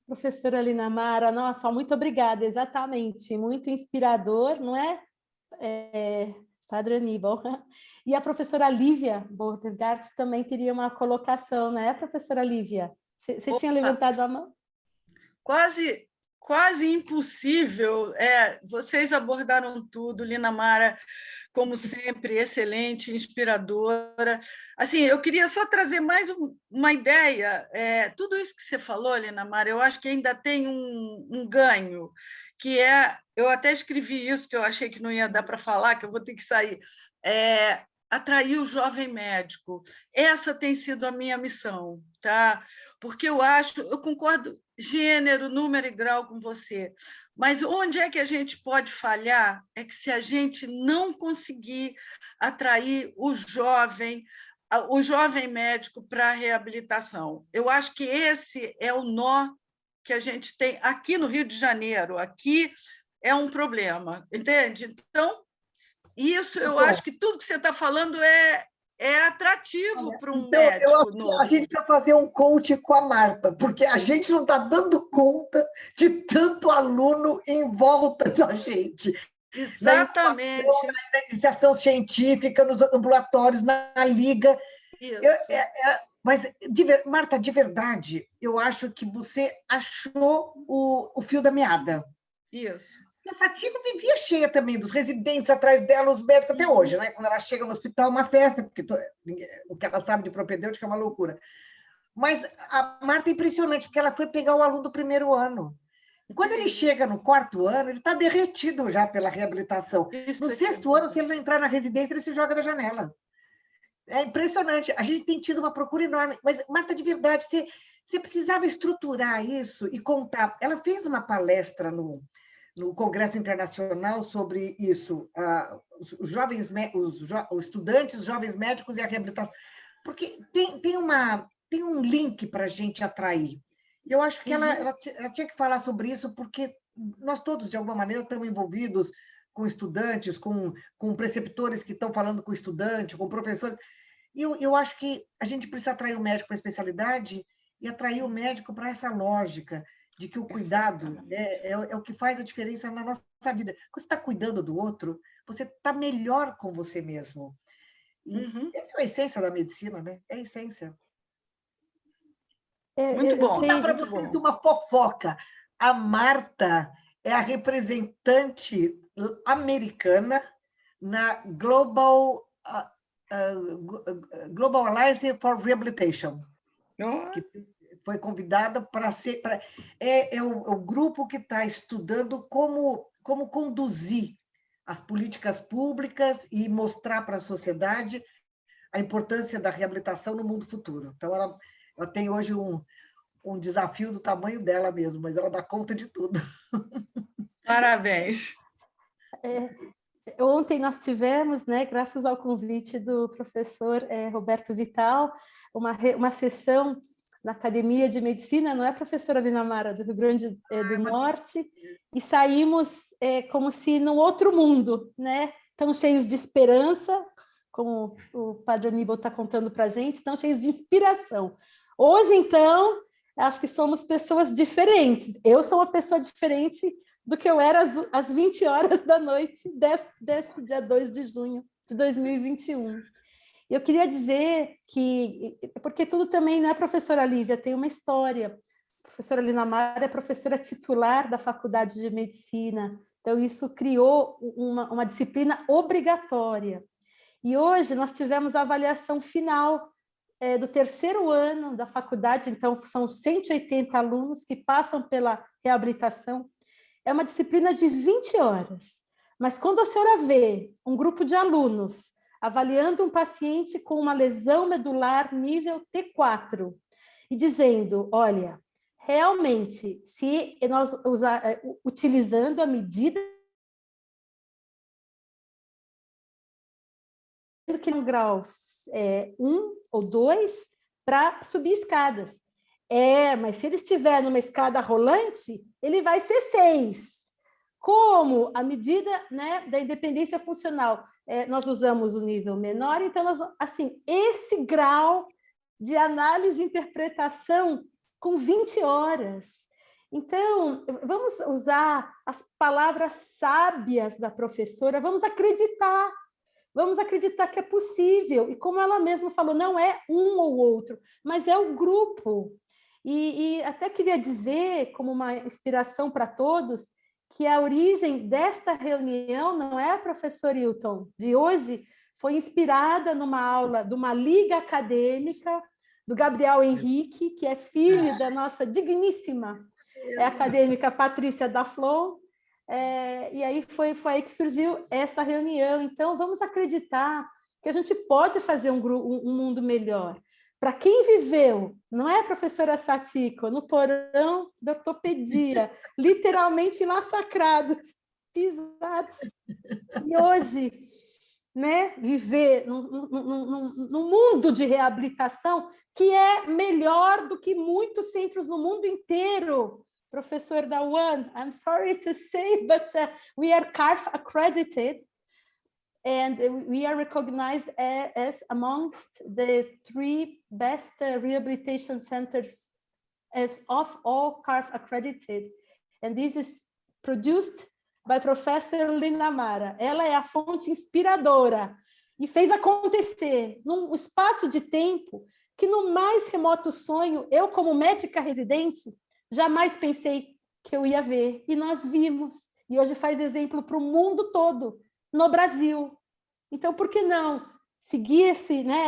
Professora Linamara, nossa, muito obrigada, exatamente, muito inspirador, não é, Padre Aníbal? E a professora Lívia Borgart também teria uma colocação, não é, professora Lívia? Você tinha levantado a mão? Quase impossível. Vocês abordaram tudo, Linamara, como sempre, excelente, inspiradora. Assim, eu queria só trazer mais uma ideia. Tudo isso que você falou, Linamara, eu acho que ainda tem um ganho, que eu até escrevi isso, que eu achei que não ia dar para falar, que eu vou ter que sair. Atrair o jovem médico. Essa tem sido a minha missão, tá? Porque eu concordo gênero, número e grau com você, mas onde é que a gente pode falhar é que se a gente não conseguir atrair o jovem médico para a reabilitação. Eu acho que esse é o nó que a gente tem aqui no Rio de Janeiro, aqui é um problema, entende? Então, isso eu acho que tudo que você está falando é atrativo para um médico. Eu acho que a gente precisa fazer um coach com a Marta, porque a gente não está dando conta de tanto aluno em volta da gente. Exatamente. Na iniciação científica, nos ambulatórios, na liga. Isso. Mas, Marta, de verdade, eu acho que você achou o fio da meada. Isso. Essa ativa vivia cheia também, dos residentes atrás dela, os médicos, até hoje, né? Quando ela chega no hospital, é uma festa, porque o que ela sabe de propedêutica é uma loucura. Mas a Marta é impressionante, porque ela foi pegar o aluno do primeiro ano. E quando ele chega no quarto ano, ele está derretido já pela reabilitação. No sexto ano, se ele não entrar na residência, ele se joga da janela. É impressionante. A gente tem tido uma procura enorme. Mas, Marta, de verdade, você precisava estruturar isso e contar. Ela fez uma palestra no Congresso Internacional sobre isso, os estudantes, os jovens médicos e a reabilitação, porque tem um link para a gente atrair. Eu acho que ela tinha que falar sobre isso, porque nós todos, de alguma maneira, estamos envolvidos com estudantes, com preceptores que estão falando com estudante, com professores, e eu acho que a gente precisa atrair o médico para a especialidade e atrair o médico para essa lógica de que o cuidado é o que faz a diferença na nossa vida. Quando você está cuidando do outro, você está melhor com você mesmo. E essa é a essência da medicina, né? É a essência. Muito bom. Vou dar para vocês uma fofoca. A Marta é a representante americana na Global Alliance for Rehabilitation. Que foi convidada para ser... É o grupo que está estudando como conduzir as políticas públicas e mostrar para a sociedade a importância da reabilitação no mundo futuro. Então, ela tem hoje um desafio do tamanho dela mesmo, mas ela dá conta de tudo. Parabéns. Ontem nós tivemos, né, graças ao convite do professor Roberto Vital, uma sessão na Academia de Medicina, não é, professora Linamara, do Rio Grande do Norte, e saímos como se num outro mundo, né? Tão cheios de esperança, como o Padre Aníbal está contando para a gente, tão cheios de inspiração. Hoje, então, acho que somos pessoas diferentes. Eu sou uma pessoa diferente do que eu era às 20 horas da noite deste dia 2 de junho de 2021. Eu queria dizer que, porque tudo também, não é, professora Lívia, tem uma história. A professora Linamara é professora titular da Faculdade de Medicina, então isso criou uma disciplina obrigatória. E hoje nós tivemos a avaliação final do terceiro ano da faculdade, então são 180 alunos que passam pela reabilitação. É uma disciplina de 20 horas, mas quando a senhora vê um grupo de alunos avaliando um paciente com uma lesão medular nível T4 e dizendo, olha, realmente, se nós utilizando a medida que no grau 1 ou 2 para subir escadas. Mas se ele estiver numa escada rolante, ele vai ser 6. como a medida, né, da independência funcional, nós usamos o nível menor, então, assim, esse grau de análise e interpretação com 20 horas. Então, vamos usar as palavras sábias da professora, vamos acreditar que é possível. E como ela mesma falou, não é um ou outro, mas é o grupo. E até queria dizer, como uma inspiração para todos, que a origem desta reunião não é a professora Hilton de hoje, foi inspirada numa aula de uma liga acadêmica do Gabriel Henrique, que é filho da nossa digníssima acadêmica Patrícia Daflon, e aí foi aí que surgiu essa reunião. Então, vamos acreditar que a gente pode fazer um mundo melhor. Para quem viveu, não é, professora Satiko, no porão da ortopedia, literalmente massacrados, pisados. E hoje, né, viver num mundo de reabilitação que é melhor do que muitos centros no mundo inteiro. Professor Dawan, I'm sorry to say, but we are CARF accredited, and we are recognized as amongst the 3 best rehabilitation centers as of all CARF accredited. And this is produced by Professor Linamara. Ela é a fonte inspiradora e fez acontecer num espaço de tempo que no mais remoto sonho, eu como médica residente, jamais pensei que eu ia ver. E nós vimos. E hoje faz exemplo para o mundo todo, no Brasil. Então, por que não seguir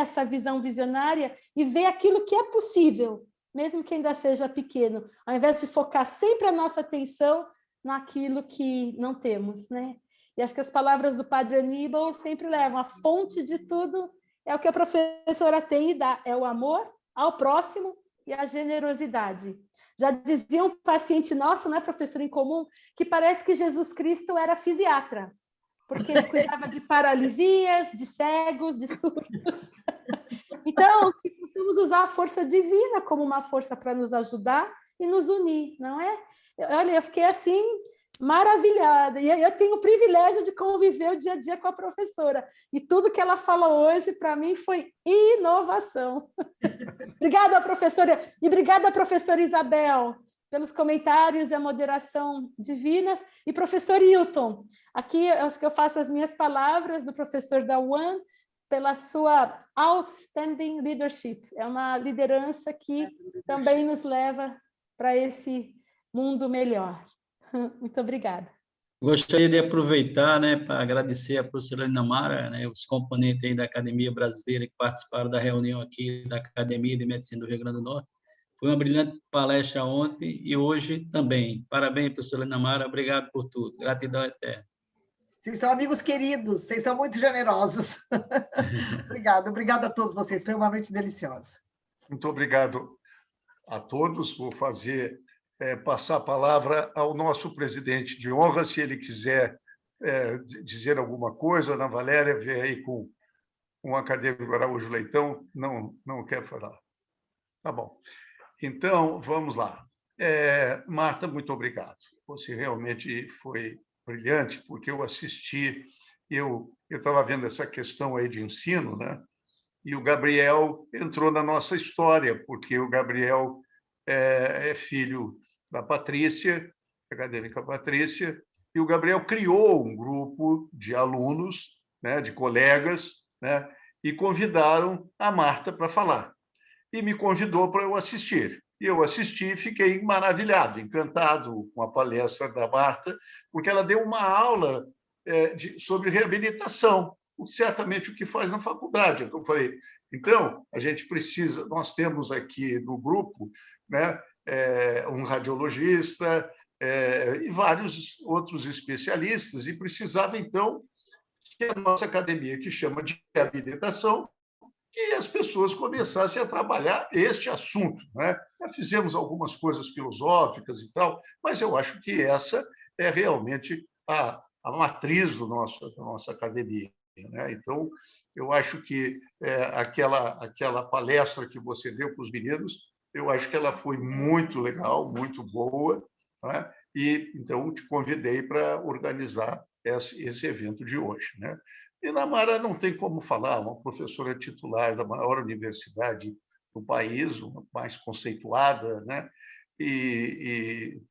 essa visão visionária e ver aquilo que é possível, mesmo que ainda seja pequeno, ao invés de focar sempre a nossa atenção naquilo que não temos, né? E acho que as palavras do Padre Aníbal sempre levam, a fonte de tudo é o que a professora tem e dá, é o amor ao próximo e a generosidade. Já dizia um paciente nosso, né, professora em comum, que parece que Jesus Cristo era fisiatra, porque ele cuidava de paralisias, de cegos, de surdos. Então, que possamos usar a força divina como uma força para nos ajudar e nos unir, não é? Olha, eu fiquei assim, maravilhada. E eu tenho o privilégio de conviver o dia a dia com a professora. E tudo que ela fala hoje, para mim, foi inovação. Obrigada, professora. E obrigada, professora Isabel, pelos comentários e a moderação divinas. E professor Hilton, aqui acho que eu faço as minhas palavras do professor Dawan pela sua outstanding leadership. É uma liderança que também nos leva para esse mundo melhor. Muito obrigada. Gostaria de aproveitar, né, para agradecer à professora Linamara, né, os componentes aí da Academia Brasileira que participaram da reunião aqui da Academia de Medicina do Rio Grande do Norte. Foi uma brilhante palestra ontem e hoje também. Parabéns, professora Linamara, obrigado por tudo. Gratidão eterna. Vocês são amigos queridos, vocês são muito generosos. Obrigada a todos vocês, foi uma noite deliciosa. Muito obrigado a todos. Vou passar a palavra ao nosso presidente de honra, se ele quiser dizer alguma coisa. Ana Valéria veio aí com o acadêmico Araújo Leitão, não quer falar. Tá bom. Então, vamos lá. Marta, muito obrigado. Você realmente foi brilhante, porque eu assisti, eu estava vendo essa questão aí de ensino, né? E o Gabriel entrou na nossa história, porque o Gabriel é filho da Patrícia, acadêmica Patrícia, e o Gabriel criou um grupo de alunos, né, de colegas, né, e convidaram a Marta para falar. E me convidou para eu assistir. E eu assisti e fiquei maravilhado, encantado com a palestra da Marta, porque ela deu uma aula sobre reabilitação, certamente o que faz na faculdade. Então, eu falei, então, a gente precisa, nós temos aqui no grupo, né, um radiologista e vários outros especialistas, e precisava, então, que a nossa academia, que chama de reabilitação, que as pessoas começassem a trabalhar este assunto, né? Já fizemos algumas coisas filosóficas e tal, mas eu acho que essa é realmente a matriz da nossa academia, né? Então, eu acho que aquela palestra que você deu para os meninos, eu acho que ela foi muito legal, muito boa, não é? E, então, te convidei para organizar esse evento de hoje, né? Linamara não tem como falar, uma professora titular da maior universidade do país, uma mais conceituada, né?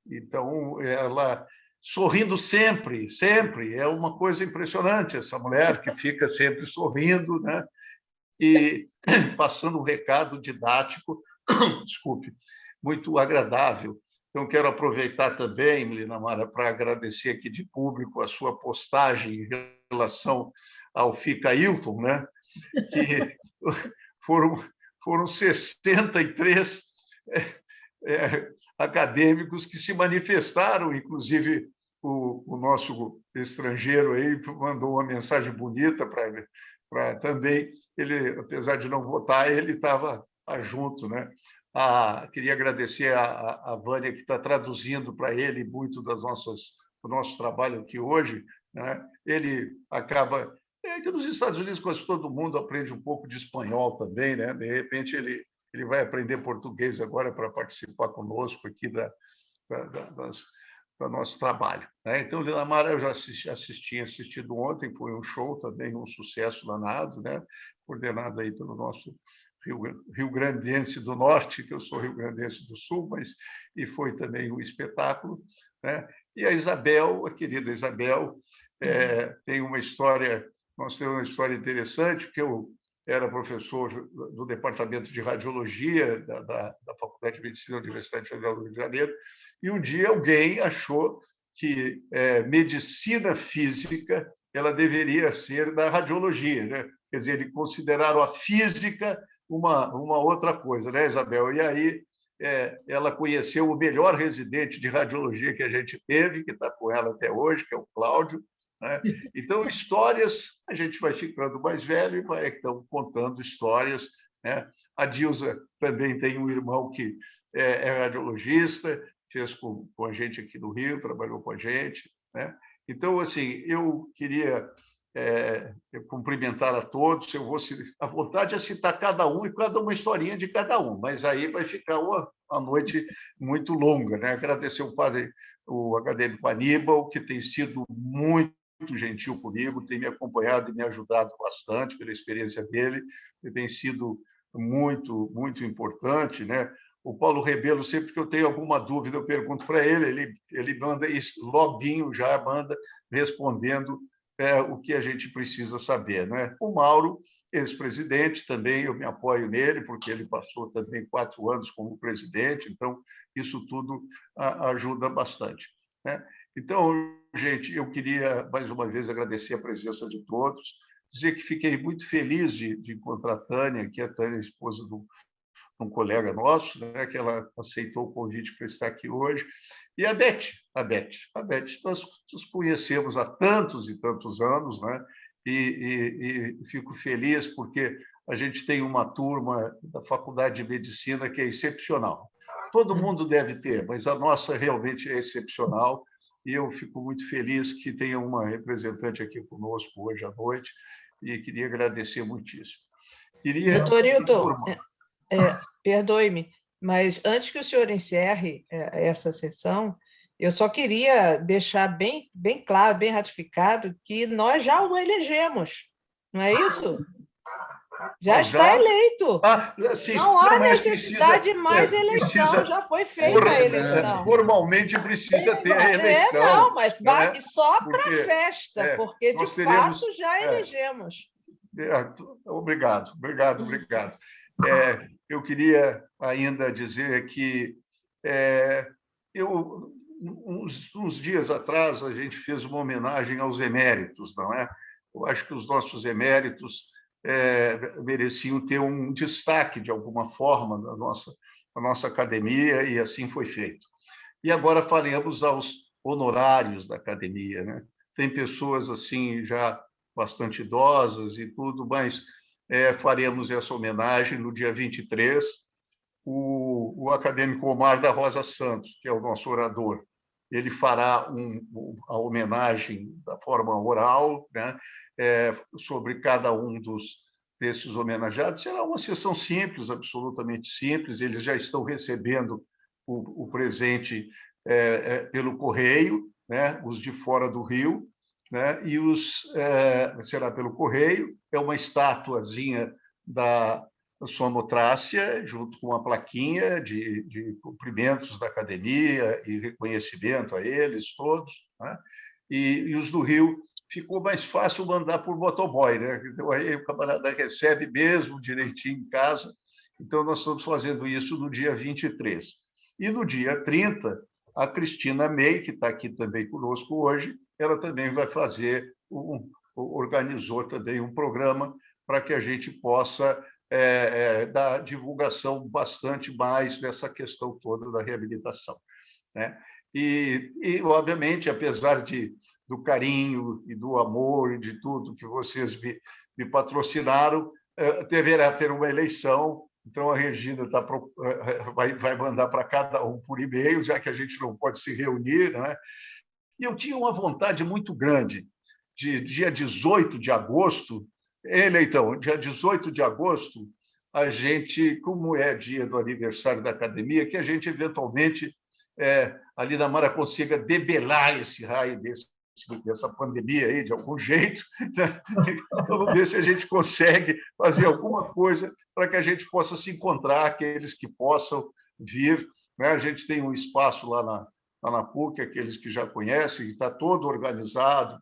Então, ela sorrindo sempre, sempre, é uma coisa impressionante, essa mulher que fica sempre sorrindo, né? E passando um recado didático, desculpe, muito agradável. Então, quero aproveitar também, Linamara, para agradecer aqui de público a sua postagem em relação ao Fica Hilton, né? Que foram 63 acadêmicos que se manifestaram, inclusive o nosso estrangeiro aí mandou uma mensagem bonita para também, ele, apesar de não votar, ele estava junto, né? Queria agradecer a Vânia, que está traduzindo para ele muito do nosso trabalho aqui hoje, né? Ele acaba... que nos Estados Unidos quase todo mundo aprende um pouco de espanhol também, né? De repente, ele vai aprender português agora para participar conosco aqui do nosso trabalho, né? Então, Linamara, eu já tinha assistido ontem, foi um show também, um sucesso danado, né? Coordenado aí pelo nosso rio-grandense do Norte, que eu sou rio-grandense do Sul, e foi também um espetáculo, né? E a Isabel, a querida Isabel, tem uma história, nós temos uma história interessante, porque eu era professor do Departamento de Radiologia da Faculdade de Medicina da Universidade Federal do Rio de Janeiro, e um dia alguém achou que medicina física ela deveria ser da radiologia, né? Quer dizer, eles consideraram a física uma outra coisa, né, Isabel? E aí ela conheceu o melhor residente de radiologia que a gente teve, que está com ela até hoje, que é o Cláudio, né? Então, histórias, a gente vai ficando mais velho e vai então, contando histórias, né? A Dilza também tem um irmão que é radiologista, fez com a gente aqui no Rio, trabalhou com a gente, né? Então, assim, eu queria cumprimentar a todos. Eu vou a vontade é citar cada um e cada uma historinha de cada um, mas aí vai ficar uma noite muito longa, né? Agradecer o acadêmico Aníbal, que tem sido muito gentil comigo, tem me acompanhado e me ajudado bastante pela experiência dele, e tem sido muito, muito importante, né? O Paulo Rebelo, sempre que eu tenho alguma dúvida, eu pergunto para ele manda isso, loguinho já manda respondendo o que a gente precisa saber, né? O Mauro, ex-presidente, também eu me apoio nele, porque ele passou também 4 anos como presidente, então isso tudo ajuda bastante, né? Então, gente, eu queria, mais uma vez, agradecer a presença de todos, dizer que fiquei muito feliz de encontrar a Tânia, que é a Tânia, esposa de um colega nosso, né, que ela aceitou o convite para estar aqui hoje, e a Beth, nós nos conhecemos há tantos e tantos anos, né, e fico feliz porque a gente tem uma turma da Faculdade de Medicina que é excepcional. Todo mundo deve ter, mas a nossa realmente é excepcional, e eu fico muito feliz que tenha uma representante aqui conosco hoje à noite, e queria agradecer muitíssimo. Doutor Hilton, perdoe-me, mas antes que o senhor encerre essa sessão, eu só queria deixar bem claro, bem ratificado, que nós já o elegemos, não é isso? Já está eleito. Sim, não há necessidade de mais eleição, já foi feita a eleição. Formalmente precisa ter a eleição. Não, mas só para a festa, porque de fato já elegemos. Obrigado. Eu queria ainda dizer que uns dias atrás a gente fez uma homenagem aos eméritos, não é? Eu acho que os nossos eméritos mereciam ter um destaque, de alguma forma, na nossa academia, e assim foi feito. E agora faremos aos honorários da academia, né? Tem pessoas assim já bastante idosas e tudo, mas faremos essa homenagem no dia 23. O acadêmico Omar da Rosa Santos, que é o nosso orador, ele fará a homenagem da forma oral, né? Sobre cada um desses homenageados. Será uma sessão simples, absolutamente simples. Eles já estão recebendo o presente pelo correio, né? Os de fora do Rio, né? E será pelo correio. É uma estatuazinha da Sonotrácia, junto com uma plaquinha de cumprimentos da academia e reconhecimento a eles todos, né? E os do Rio ficou mais fácil mandar por motoboy, né? Então, aí o camarada recebe mesmo direitinho em casa. Então, nós estamos fazendo isso no dia 23. E no dia 30, a Cristina May, que está aqui também conosco hoje, ela também vai fazer, organizou também um programa para que a gente possa dar divulgação bastante mais dessa questão toda da reabilitação, né? E obviamente, apesar do carinho e do amor e de tudo que vocês me patrocinaram, deverá ter uma eleição. Então, a Regina vai mandar para cada um por e-mail, já que a gente não pode se reunir, né? E eu tinha uma vontade muito grande de dia 18 de agosto, então, dia 18 de agosto, a gente, como é dia do aniversário da academia, que a gente, eventualmente, a Lina Mara consiga debelar esse raio dessa pandemia aí, de algum jeito, né? Vamos ver se a gente consegue fazer alguma coisa para que a gente possa se encontrar, aqueles que possam vir, né? A gente tem um espaço lá na PUC, aqueles que já conhecem, está todo organizado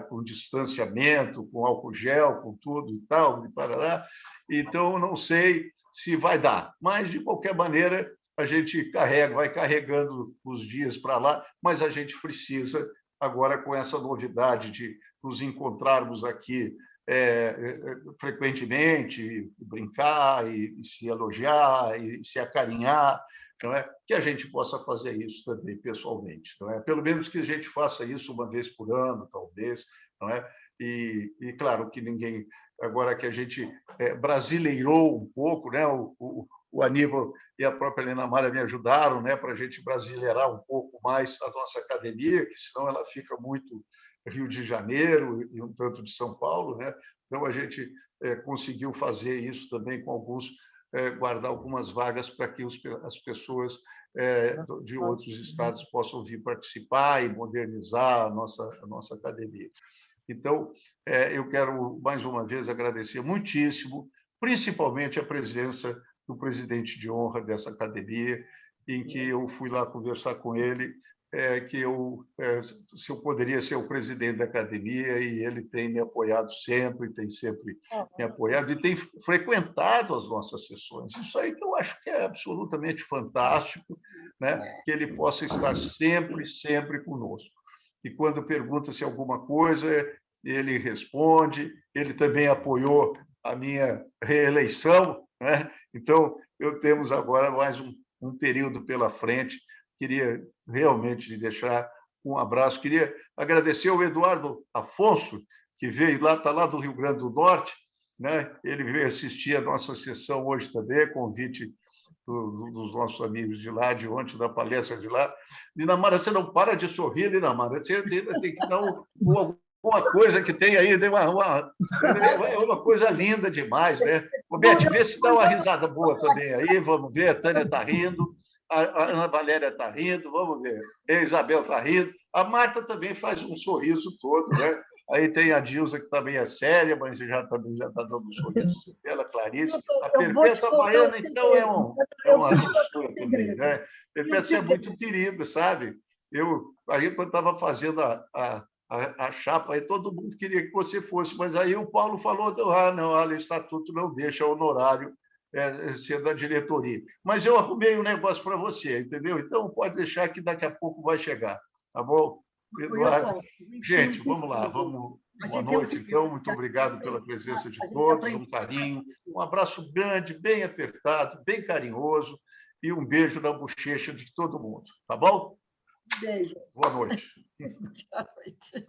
com distanciamento, com álcool gel, com tudo e tal, e parará. Então, não sei se vai dar, mas, de qualquer maneira, a gente vai carregando os dias para lá, mas a gente precisa, agora, com essa novidade de nos encontrarmos aqui frequentemente, brincar e se elogiar e se acarinhar, não é? Que a gente possa fazer isso também pessoalmente, não é? Pelo menos que a gente faça isso uma vez por ano, talvez, não é? E claro que ninguém, agora que a gente brasileirou um pouco, né? O Aníbal e a própria Lina Mara me ajudaram, né, para a gente brasileirar um pouco mais a nossa academia, que senão ela fica muito Rio de Janeiro e um tanto de São Paulo, né? Então, a gente conseguiu fazer isso também com alguns, guardar algumas vagas para que as pessoas de outros estados possam vir participar e modernizar a nossa academia. Então, eu quero, mais uma vez, agradecer muitíssimo, principalmente a presença do presidente de honra dessa academia, em que eu fui lá conversar com ele, se eu poderia ser o presidente da academia, e ele tem me apoiado sempre, tem sempre me apoiado e tem frequentado as nossas sessões. Isso aí que eu acho que é absolutamente fantástico, né? Que ele possa estar sempre, sempre conosco. E quando pergunta-se alguma coisa, ele responde. Ele também apoiou a minha reeleição, né? Então, temos agora mais um período pela frente. Queria realmente deixar um abraço. Queria agradecer ao Eduardo Afonso, que veio lá, está lá do Rio Grande do Norte, né? Ele veio assistir a nossa sessão hoje também, convite dos nossos amigos de lá, de ontem, da palestra de lá. Lina Mara, você não para de sorrir, Lina Mara. Você tem que dar uma coisa que tem aí, uma coisa linda demais, né? O Bete, vê se dá uma risada boa também aí, vamos ver. A Tânia está rindo, a Ana Valéria está rindo, vamos ver. A Isabel está rindo. A Marta também faz um sorriso todo, né? Aí tem a Dilza, que também é séria, mas já está dando um sorriso. Ela, Clarice. A Perpétua Baiana, então, é uma mistura também, né? Perpétua é muito querida, sabe? Aí, quando estava fazendo a chapa, aí todo mundo queria que você fosse, mas aí o Paulo falou, não, o estatuto não deixa honorário ser da diretoria. Mas eu arrumei um negócio para você, entendeu? Então, pode deixar que daqui a pouco vai chegar, tá bom? Eduardo, gente, vamos lá, boa noite, então, muito obrigado pela presença de todos, um carinho, um abraço grande, bem apertado, bem carinhoso, e um beijo na bochecha de todo mundo, tá bom? Beijo. Boa noite. Boa noite.